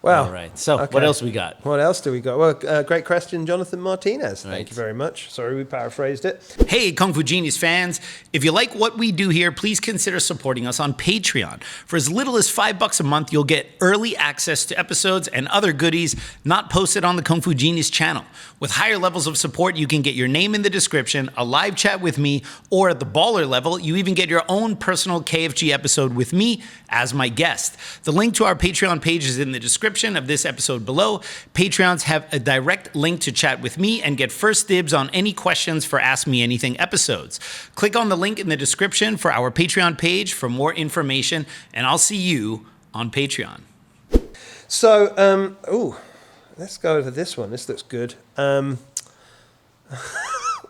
Well, All right. So okay. what else we got? What else do we got? Well, great question, Jonathan Martinez. Thank Right. you very much. Sorry, we paraphrased it. Hey, Kung Fu Genius fans, if you like what we do here, please consider supporting us on Patreon. For as little as $5 a month, you'll get early access to episodes and other goodies not posted on the Kung Fu Genius channel. With higher levels of support, you can get your name in the description, a live chat with me, or at the baller level, you even get your own personal KFG episode with me as my guest. The link to our Patreon page is in the description of this episode below. Patreons have a direct link to chat with me and get first dibs on any questions for Ask Me Anything episodes. Click on the link in the description for our Patreon page for more information, and I'll see you on Patreon. So, let's go over this one. This looks good.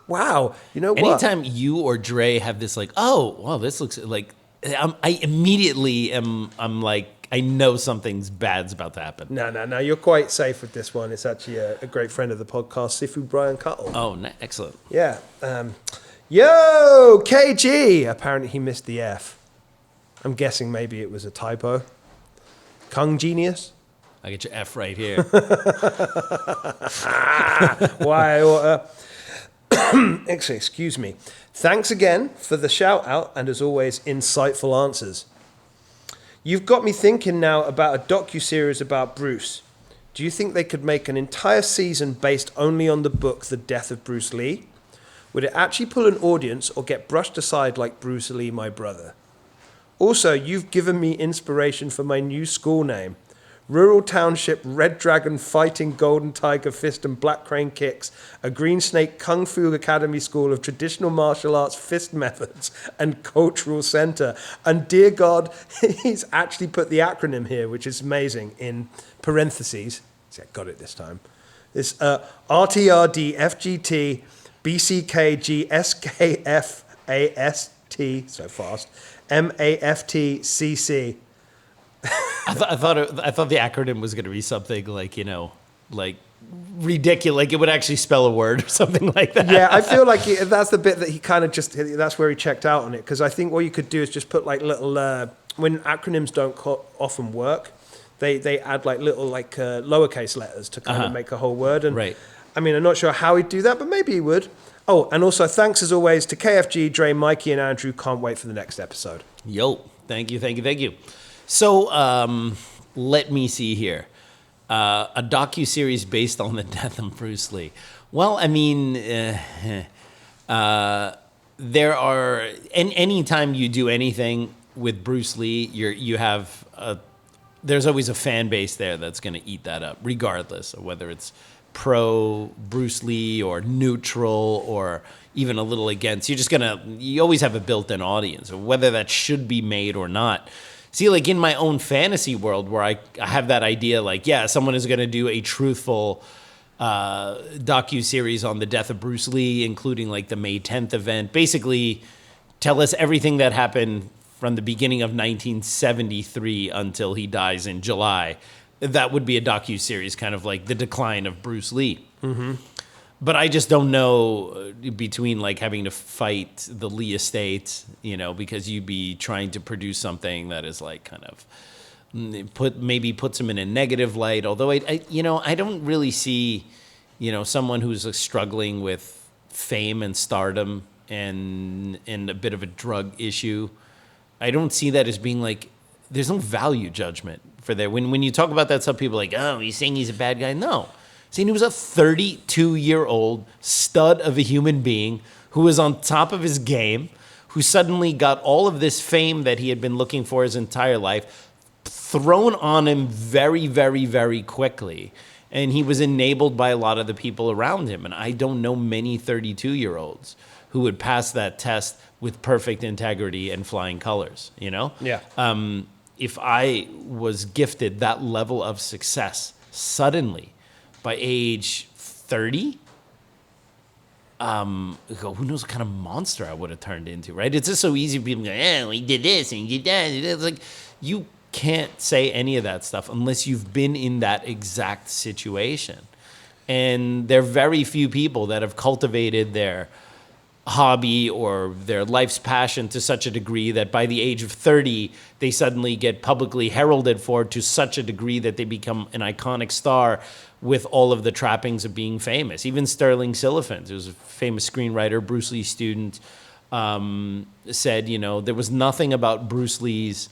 Wow. You know what? Anytime you or Dre have this like, oh, well, this looks like, I immediately I'm like, I know something's bad's about to happen. No. You're quite safe with this one. It's actually a great friend of the podcast, Sifu Brian Cuttle. Oh, excellent. Yeah. Yo, KG. Apparently he missed the F. I'm guessing maybe it was a typo. Kung Genius. I get your F right here. Why? Actually, excuse me. Thanks again for the shout out and as always, insightful answers. You've got me thinking now about a docuseries about Bruce. Do you think they could make an entire season based only on the book The Death of Bruce Lee? Would it actually pull an audience or get brushed aside like Bruce Lee, my brother? Also, you've given me inspiration for my new school name. Rural Township Red Dragon Fighting Golden Tiger Fist and Black Crane Kicks, a Green Snake Kung Fu Academy School of Traditional Martial Arts Fist Methods and Cultural Center. And dear God, he's actually put the acronym here, which is amazing, in parentheses. See, I got it this time. It's RTRD FGT BCKG SKF so fast, MAFT I thought the acronym was going to be something like, like ridiculous, like it would actually spell a word or something like that. Yeah, I feel like that's the bit that he kind of that's where he checked out on it. Because I think what you could do is just put like little, when acronyms don't often work, they add like little lowercase letters to kind of make a whole word. And right. I mean, I'm not sure how he'd do that, but maybe he would. Oh, and also thanks as always to KFG, Dre, Mikey, and Andrew. Can't wait for the next episode. Yo, thank you. So, let me see here. A docuseries based on the death of Bruce Lee. Well, I mean, there are, anytime you do anything with Bruce Lee, there's always a fan base there that's going to eat that up, regardless of whether it's pro Bruce Lee or neutral or even a little against. You always have a built-in audience, whether that should be made or not. See, like in my own fantasy world where I have that idea, like, yeah, someone is going to do a truthful docuseries on the death of Bruce Lee, including like the May 10th event. Basically, tell us everything that happened from the beginning of 1973 until he dies in July. That would be a docuseries, kind of like the decline of Bruce Lee. Mm-hmm. But I just don't know between like having to fight the Lee estate, because you'd be trying to produce something that is like kind of puts him in a negative light. Although I don't really see, someone who's struggling with fame and stardom and a bit of a drug issue. I don't see that as being like, there's no value judgment for that. When you talk about that, some people are like, oh, he's saying he's a bad guy. No. See, he was a 32-year-old stud of a human being who was on top of his game, who suddenly got all of this fame that he had been looking for his entire life thrown on him very, very, very quickly. And he was enabled by a lot of the people around him. And I don't know many 32-year-olds who would pass that test with perfect integrity and flying colors, Yeah. If I was gifted that level of success suddenly, by age 30, who knows what kind of monster I would have turned into, right? It's just so easy for people to go, he did this and he did that. It's like, you can't say any of that stuff unless you've been in that exact situation. And there are very few people that have cultivated their hobby or their life's passion to such a degree that by the age of 30, they suddenly get publicly heralded for it to such a degree that they become an iconic star with all of the trappings of being famous. Even Sterling Siliphant, who's a famous screenwriter, Bruce Lee student, said, there was nothing about Bruce Lee's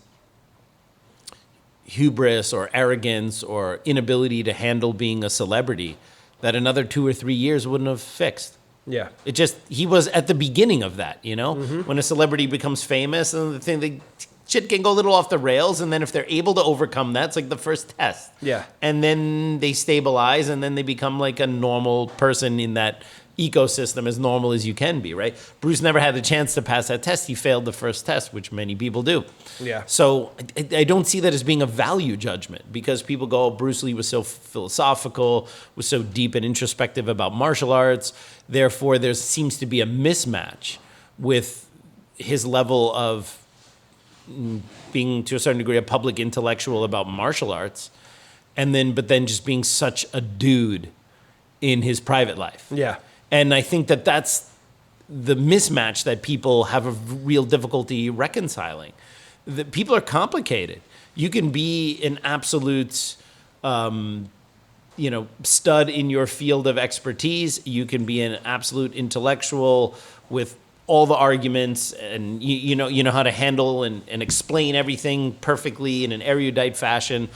hubris or arrogance or inability to handle being a celebrity that another 2 or 3 years wouldn't have fixed. Yeah. He was at the beginning of that, when a celebrity becomes famous and the shit can go a little off the rails. And then if they're able to overcome that, it's like the first test. Yeah. And then they stabilize and then they become like a normal person in that ecosystem, as normal as you can be, right? Bruce never had the chance to pass that test. He failed the first test, which many people do. Yeah. So I don't see that as being a value judgment because people go, Bruce Lee was so philosophical, was so deep and introspective about martial arts. Therefore, there seems to be a mismatch with his level of being, to a certain degree, a public intellectual about martial arts, but then just being such a dude in his private life. Yeah. And I think that that's the mismatch that people have a real difficulty reconciling. The people are complicated. You can be an absolute, stud in your field of expertise. You can be an absolute intellectual with all the arguments, and you know how to handle and explain everything perfectly in an erudite fashion,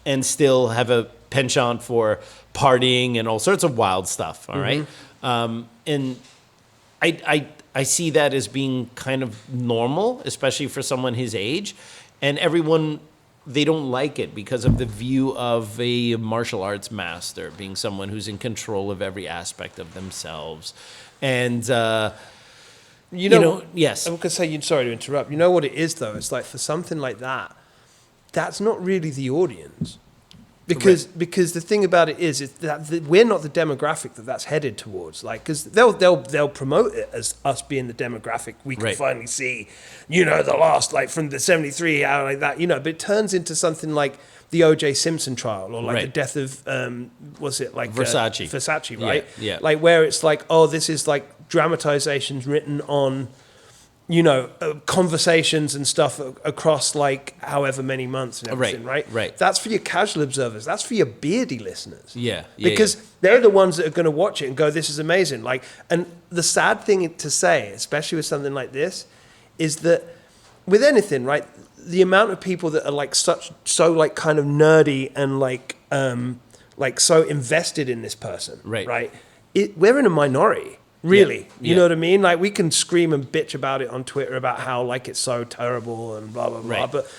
and still have a penchant for partying and all sorts of wild stuff. All right. And I see that as being kind of normal, especially for someone his age. And everyone, they don't like it because of the view of a martial arts master being someone who's in control of every aspect of themselves. And, yes. I'm going to say, sorry to interrupt. You know what it is, though? It's like for something like that, that's not really the audience. Because the thing about it is that we're not the demographic that's headed towards. Like, because they'll promote it as us being the demographic we can finally see, the last, like from the 73 out like that, But it turns into something like the O.J. Simpson trial or like the death of Versace. Versace, right? Yeah. Like where it's like, oh, this is like dramatizations written on, conversations and stuff across like however many months and everything, right? Right. That's for your casual observers. That's for your beardy listeners. Yeah. Because they're the ones that are going to watch it and go, this is amazing. Like, and the sad thing to say, especially with something like this, is that with anything, right, the amount of people that are like so like kind of nerdy and like so invested in this person, right? We're in a minority. Really, you know what I mean? Like we can scream and bitch about it on Twitter about how like it's so terrible and blah blah blah. But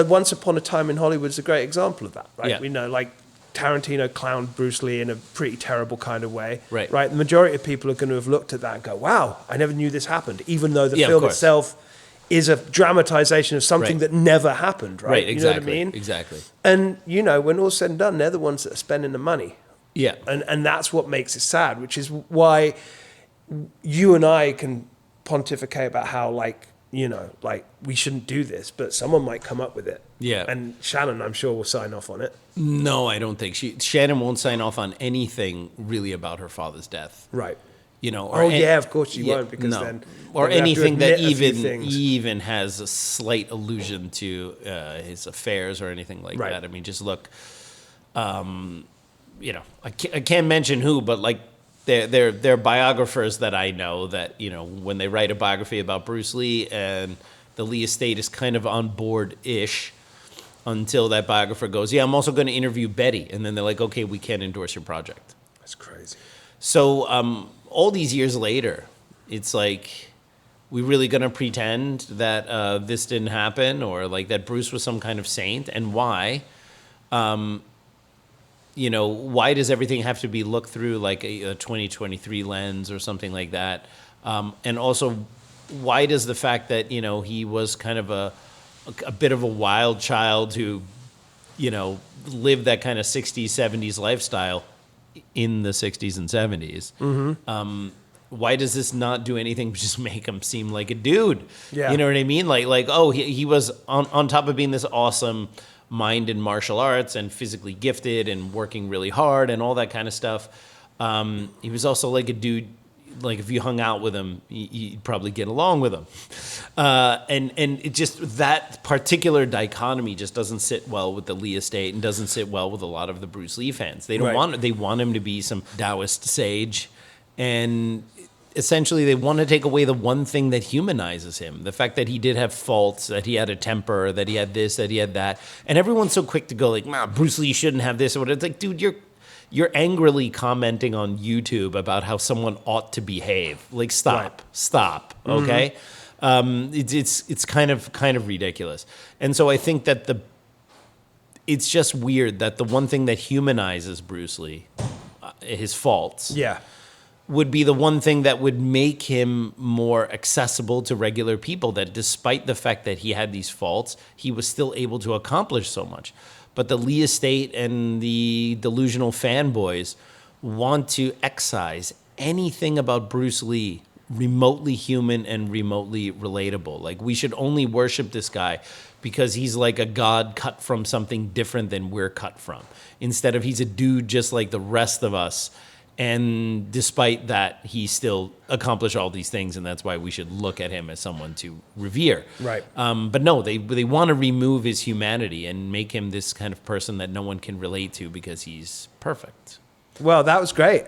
Once Upon a Time in Hollywood is a great example of that, right? Yeah. We know like Tarantino clowned Bruce Lee in a pretty terrible kind of way, right? The majority of people are going to have looked at that and go, "Wow, I never knew this happened," even though the film itself is a dramatization of something that never happened, right? Right, exactly. You know what I mean? Exactly. And when all's said and done, they're the ones that are spending the money. Yeah. And that's what makes it sad, which is why you and I can pontificate about how, like, we shouldn't do this, but someone might come up with it. Yeah. And Shannon, I'm sure, will sign off on it. No, I don't think Shannon won't sign off on anything really about her father's death. Right. Of course she won't, because then or anything that even has a slight allusion to his affairs or anything like that. I mean, just look, I can't mention who, but like they're biographers that I know that, when they write a biography about Bruce Lee, and the Lee estate is kind of on board-ish until that biographer goes, yeah, I'm also going to interview Betty. And then they're like, okay, we can't endorse your project. That's crazy. So all these years later, it's like, we really going to pretend that this didn't happen, or like that Bruce was some kind of saint? And why? Why does everything have to be looked through like a 2023 lens or something like that? And also, why does the fact that, he was kind of a bit of a wild child who, lived that kind of 60s, 70s lifestyle in the 60s and 70s, why does this not do anything but just make him seem like a dude? Yeah. You know what I mean? Like he was on top of being this awesome mind in martial arts and physically gifted and working really hard and all that kind of stuff. He was also like a dude like if you hung out with him, you'd probably get along with him. And it just, that particular dichotomy just doesn't sit well with the Lee estate and doesn't sit well with a lot of the Bruce Lee fans. They don't they want him to be some Taoist sage, and essentially they want to take away the one thing that humanizes him. The fact that he did have faults, that he had a temper, that he had this, that he had that. And everyone's so quick to go like, Bruce Lee shouldn't have this or whatever. It's like, dude, you're angrily commenting on YouTube about how someone ought to behave. Like, stop, okay? It's kind of ridiculous. And so I think that it's just weird that the one thing that humanizes Bruce Lee, his faults, would be the one thing that would make him more accessible to regular people, that despite the fact that he had these faults, he was still able to accomplish so much. But the Lee estate and the delusional fanboys want to excise anything about Bruce Lee remotely human and remotely relatable. Like, we should only worship this guy because he's like a god cut from something different than we're cut from, instead of he's a dude just like the rest of us. And despite that, he still accomplished all these things, and that's why we should look at him as someone to revere. Right. But no, they want to remove his humanity and make him this kind of person that no one can relate to because he's perfect. Well, that was great.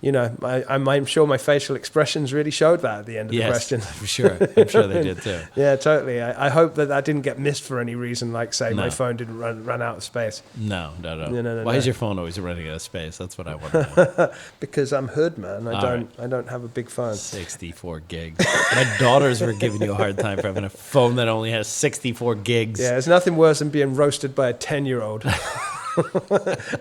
I'm sure my facial expressions really showed that at the end of the question. For sure. I'm sure they did too. Yeah, totally. I hope that didn't get missed for any reason, like, say, my phone didn't run out of space. No. No. Why is your phone always running out of space? That's what I want to know. Because I'm hood, man. I don't have a big phone. 64 gigs. My daughters were giving you a hard time for having a phone that only has 64 gigs. Yeah, there's nothing worse than being roasted by a 10-year-old.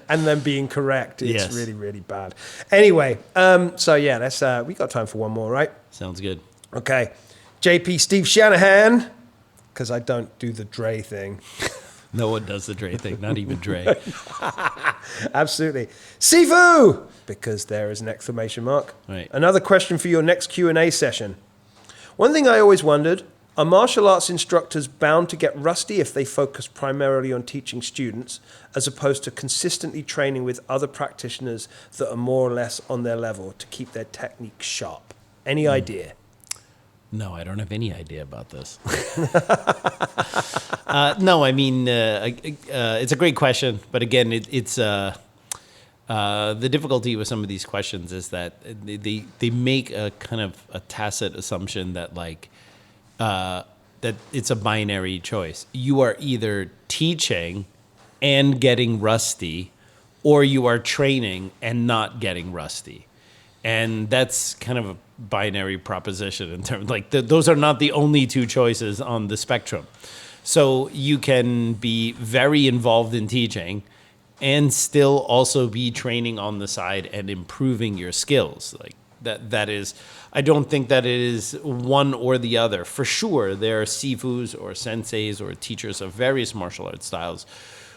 And then being correct. It's really, really bad. Anyway, let's we got time for one more, right? Sounds good. Okay. JP Steve Shanahan, because I don't do the Dre thing. No one does the Dre thing, not even Dre. Absolutely. Sifu, because there is an exclamation mark. Right. Another question for your next Q&A session. One thing I always wondered, are martial arts instructors bound to get rusty if they focus primarily on teaching students, as opposed to consistently training with other practitioners that are more or less on their level to keep their technique sharp? Any idea? No, I don't have any idea about this. No, I mean, it's a great question. But again, it's the difficulty with some of these questions is that they make a kind of a tacit assumption that, like, that it's a binary choice. You are either teaching and getting rusty, or you are training and not getting rusty. And that's kind of a binary proposition in terms, like, those are not the only two choices on the spectrum. So you can be very involved in teaching and still also be training on the side and improving your skills. Like, that is, I don't think that it is one or the other. For sure, there are sifus or senseis or teachers of various martial arts styles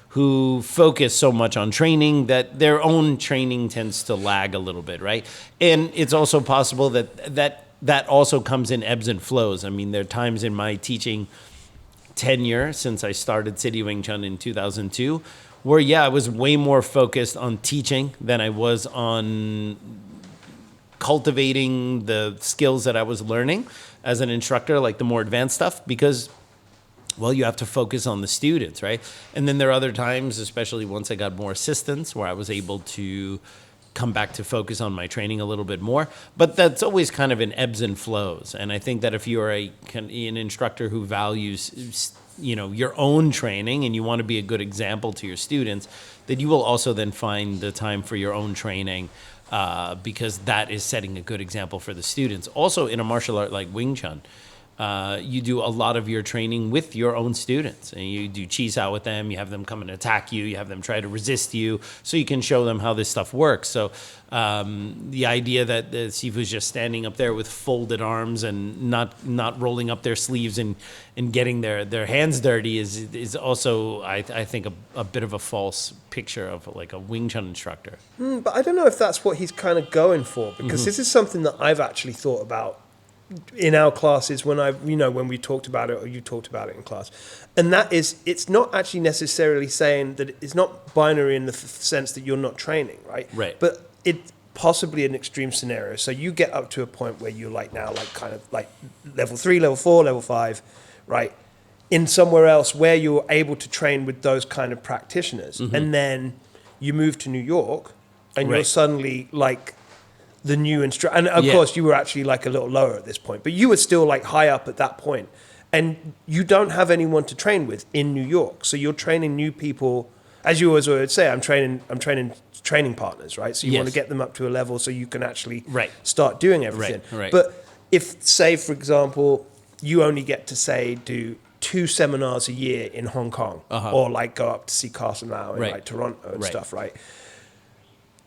who focus so much on training that their own training tends to lag a little bit, right? And it's also possible that also comes in ebbs and flows. I mean, there are times in my teaching tenure since I started City Wing Chun in 2002 where, I was way more focused on teaching than I was on cultivating the skills that I was learning as an instructor, like the more advanced stuff, because, well, you have to focus on the students, right? And then there are other times, especially once I got more assistants, where I was able to come back to focus on my training a little bit more. But that's always kind of in ebbs and flows. And I think that if you're an instructor who values, your own training and you want to be a good example to your students, that you will also then find the time for your own training, because that is setting a good example for the students. Also, in a martial art like Wing Chun, you do a lot of your training with your own students, and you do chi sao with them. You have them come and attack you. You have them try to resist you, so you can show them how this stuff works. So the idea that the Sifu is just standing up there with folded arms and not rolling up their sleeves and getting their hands dirty is also, I think, a bit of a false picture of like a Wing Chun instructor. But I don't know if that's what he's kind of going for, because this is something that I've actually thought about in our classes when we talked about it, or you talked about it in class. And that is, it's not actually necessarily saying that it's not binary in the sense that you're not training, right? Right. But possibly an extreme scenario. So you get up to a point where you're like now, like kind of like level 3, level 4, level 5, right? In somewhere else where you're able to train with those kind of practitioners. And then you move to New York and you're suddenly like the new instructor. And of course you were actually like a little lower at this point, but you were still like high up at that point. And you don't have anyone to train with in New York. So you're training new people. As you always would say, I'm training training partners, right? So you want to get them up to a level so you can actually start doing everything. Right. But if, say, for example, you only get to, say, do 2 seminars a year in Hong Kong, or like go up to see Carson Lau in like Toronto and stuff, right?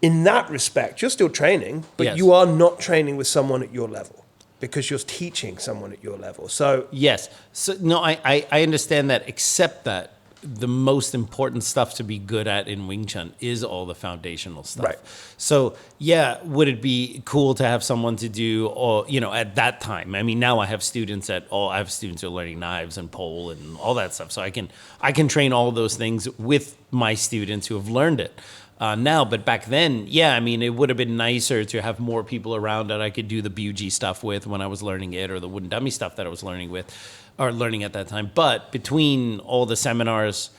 In that respect, you're still training, but you are not training with someone at your level because you're teaching someone at your level. So yes, so no, I understand that, except that the most important stuff to be good at in Wing Chun is all the foundational stuff. Right. So yeah, would it be cool to have someone to do, or at that time? I mean, now I have students who are learning knives and pole and all that stuff. So I can train all those things with my students who have learned it now. But back then, I mean, it would have been nicer to have more people around that I could do the Buji stuff with when I was learning it, or the wooden dummy stuff that I was learning with. Or learning at that time. But between all the seminars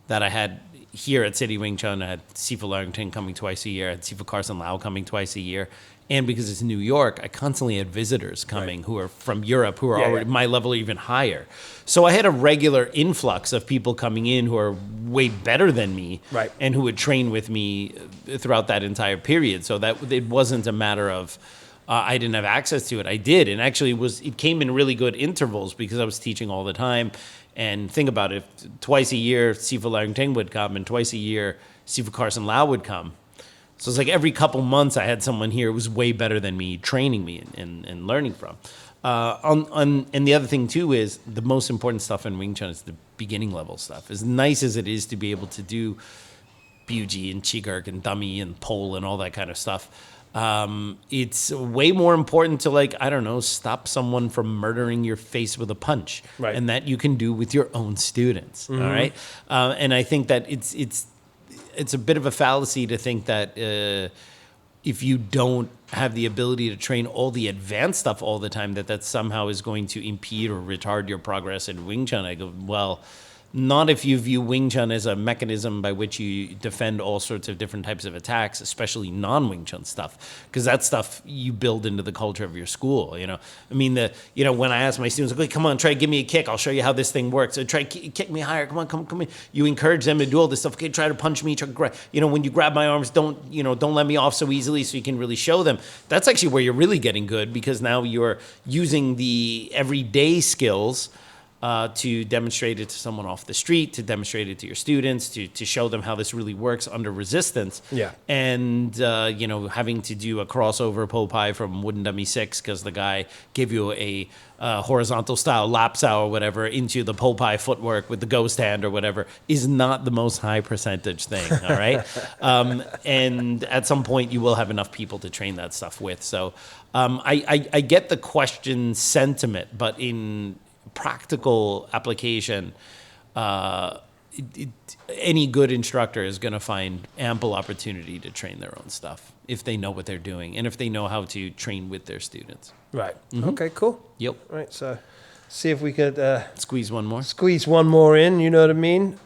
that I had here at City Wing Chun, I had Sifu Larrington coming twice a year, I had Sifu Carson Lau coming twice a year. And because it's New York, I constantly had visitors coming who are from Europe, who are already my level or even higher. So I had a regular influx of people coming in who are way better than me, and who would train with me throughout that entire period. So that it wasn't a matter of I didn't have access to it. I did, and actually it came in really good intervals because I was teaching all the time. And think about it, twice a year Sifu Larrington would come, and twice a year Sifu Carson Lau would come. So it's like every couple months I had someone here who was way better than me, training me and learning from. And the other thing too is the most important stuff in Wing Chun is the beginning level stuff. As nice as it is to be able to do Buji and Chigurk and dummy and pole and all that kind of stuff, it's way more important to stop someone from murdering your face with a punch, and that you can do with your own students. All right, and I think that it's a bit of a fallacy to think that if you don't have the ability to train all the advanced stuff all the time, that somehow is going to impede or retard your progress in Wing Chun. I go, well, not if you view Wing Chun as a mechanism by which you defend all sorts of different types of attacks, especially non-Wing Chun stuff, because that stuff you build into the culture of your school. I mean, when I ask my students, like, come on, try give me a kick, I'll show you how this thing works. So try kick me higher. Come on. You encourage them to do all this stuff. Okay, try to punch me. When you grab my arms, don't let me off so easily, so you can really show them. That's actually where you're really getting good, because now you're using the everyday skills to demonstrate it to someone off the street, to demonstrate it to your students, to show them how this really works under resistance. Yeah. And, having to do a crossover Popeye from Wooden Dummy 6 because the guy gave you a horizontal style lapsao or whatever into the Popeye footwork with the ghost hand or whatever is not the most high percentage thing, all right? And at some point you will have enough people to train that stuff with. So I get the question sentiment, but in practical application, any good instructor is going to find ample opportunity to train their own stuff if they know what they're doing and if they know how to train with their students. Right. Okay, cool. Yep. Right, so see if we could squeeze one more. Squeeze one more in, you know what I mean?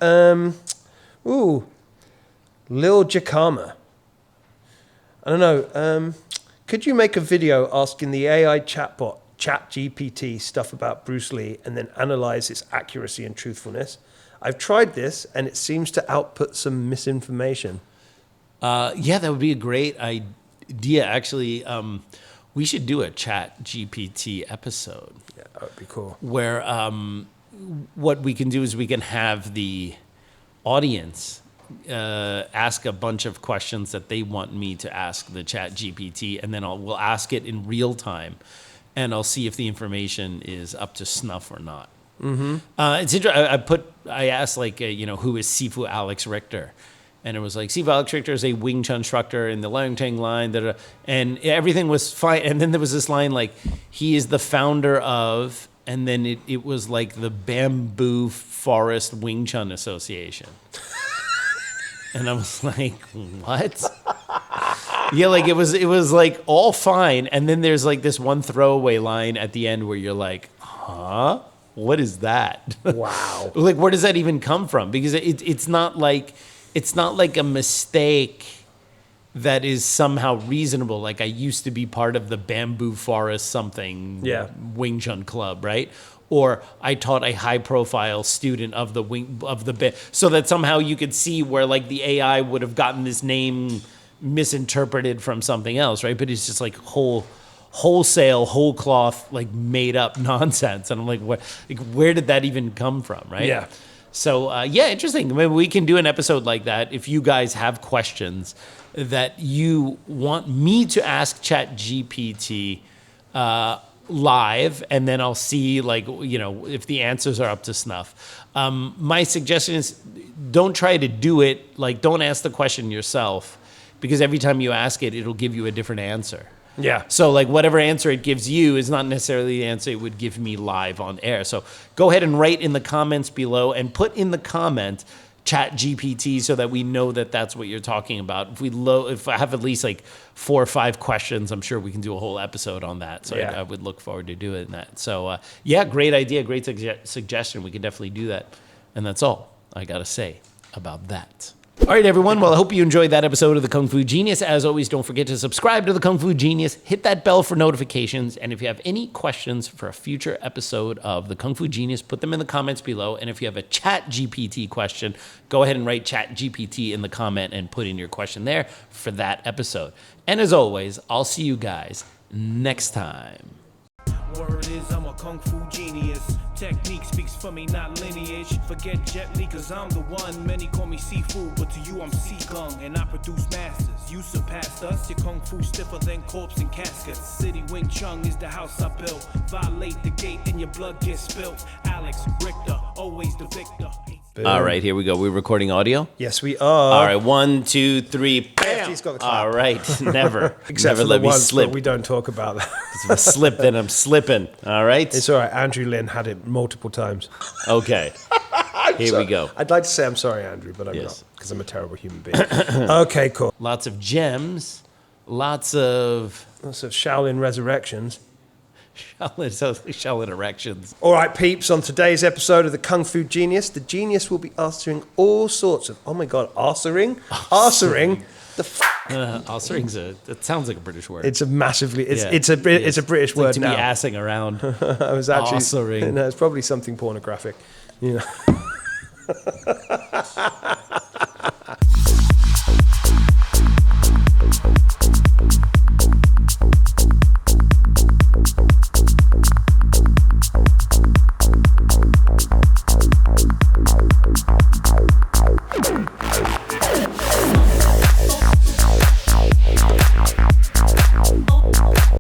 Lil Jacama. I don't know. Could you make a video asking the AI chatbot ChatGPT stuff about Bruce Lee and then analyze its accuracy and truthfulness? I've tried this and it seems to output some misinformation. That would be a great idea. Actually, we should do a ChatGPT episode. Yeah, that would be cool. Where what we can do is we can have the audience ask a bunch of questions that they want me to ask the ChatGPT, and then we'll ask it in real time. And I'll see if the information is up to snuff or not. Mm-hmm. It's interesting. I asked who is Sifu Alex Richter, and it was like Sifu Alex Richter is a Wing Chun instructor in the Larrington line, and everything was fine. And then there was this line like he is the founder of, and then it was like the Bamboo Forest Wing Chun Association, and I was like, what? Yeah, like it was like all fine, and then there's like this one throwaway line at the end where you're like, huh? What is that? Wow. Like, where does that even come from? Because it's not like a mistake that is somehow reasonable. Like, I used to be part of the Bamboo Forest something Wing Chun club, right? Or I taught a high profile student of the so that somehow you could see where like the AI would have gotten this name misinterpreted from something else, right? But it's just like wholesale, whole cloth, like made up nonsense. And I'm like, what? Like, where did that even come from, right? Yeah. So interesting. Maybe we can do an episode like that if you guys have questions that you want me to ask ChatGPT live, and then I'll see, like, if the answers are up to snuff. My suggestion is don't try to do it, like, don't ask the question yourself, because every time you ask it, it'll give you a different answer. Yeah. So, like, whatever answer it gives you is not necessarily the answer it would give me live on air. So go ahead and write in the comments below and put in the comment Chat GPT so that we know that that's what you're talking about. If I have at least like 4 or 5 questions, I'm sure we can do a whole episode on that. So I would look forward to doing that. So great idea, great suggestion. We can definitely do that. And that's all I got to say about that. All right, everyone. Well, I hope you enjoyed that episode of the Kung Fu Genius. As always, don't forget to subscribe to the Kung Fu Genius, hit that bell for notifications, and if you have any questions for a future episode of the Kung Fu Genius, put them in the comments below. And if you have a Chat GPT question, go ahead and write Chat GPT in the comment and put in your question there for that episode. And as always, I'll see you guys next time. Word is I'm a kung fu genius. Technique speaks for me, not lineage. Forget Jet Li, cause I'm the one. Many call me seafood, but to you I'm sea gung. And I produce masters. You surpassed us. Your kung fu stiffer than corpse and caskets. City Wing Chun is the house I built. Violate the gate and your blood gets spilt. Alex Richter, always the victor. All right, here we go. We're recording audio? Yes, we are. All right, 1, 2, 3, bam! He's got the clap. All right, never. Except never for let the me ones slip. that we don't talk about that. If I slip, then I'm slipping. All right? It's all right. Andrew Lynn had it multiple times. Okay. Here we go. I'd like to say I'm sorry, Andrew, but I'm Yes. not, because I'm a terrible human being. Okay, cool. Lots of gems. Lots of Lots of Shaolin resurrections. Shaolin erections. All right, peeps, on today's episode of the Kung Fu Genius, the genius will be answering all sorts of, oh my God, answering? The Answering's that sounds like a British word. It's a massively, it's Yeah. it's a British like word to now. be assing around. I was actually, Answering. no, it's probably something pornographic. You know.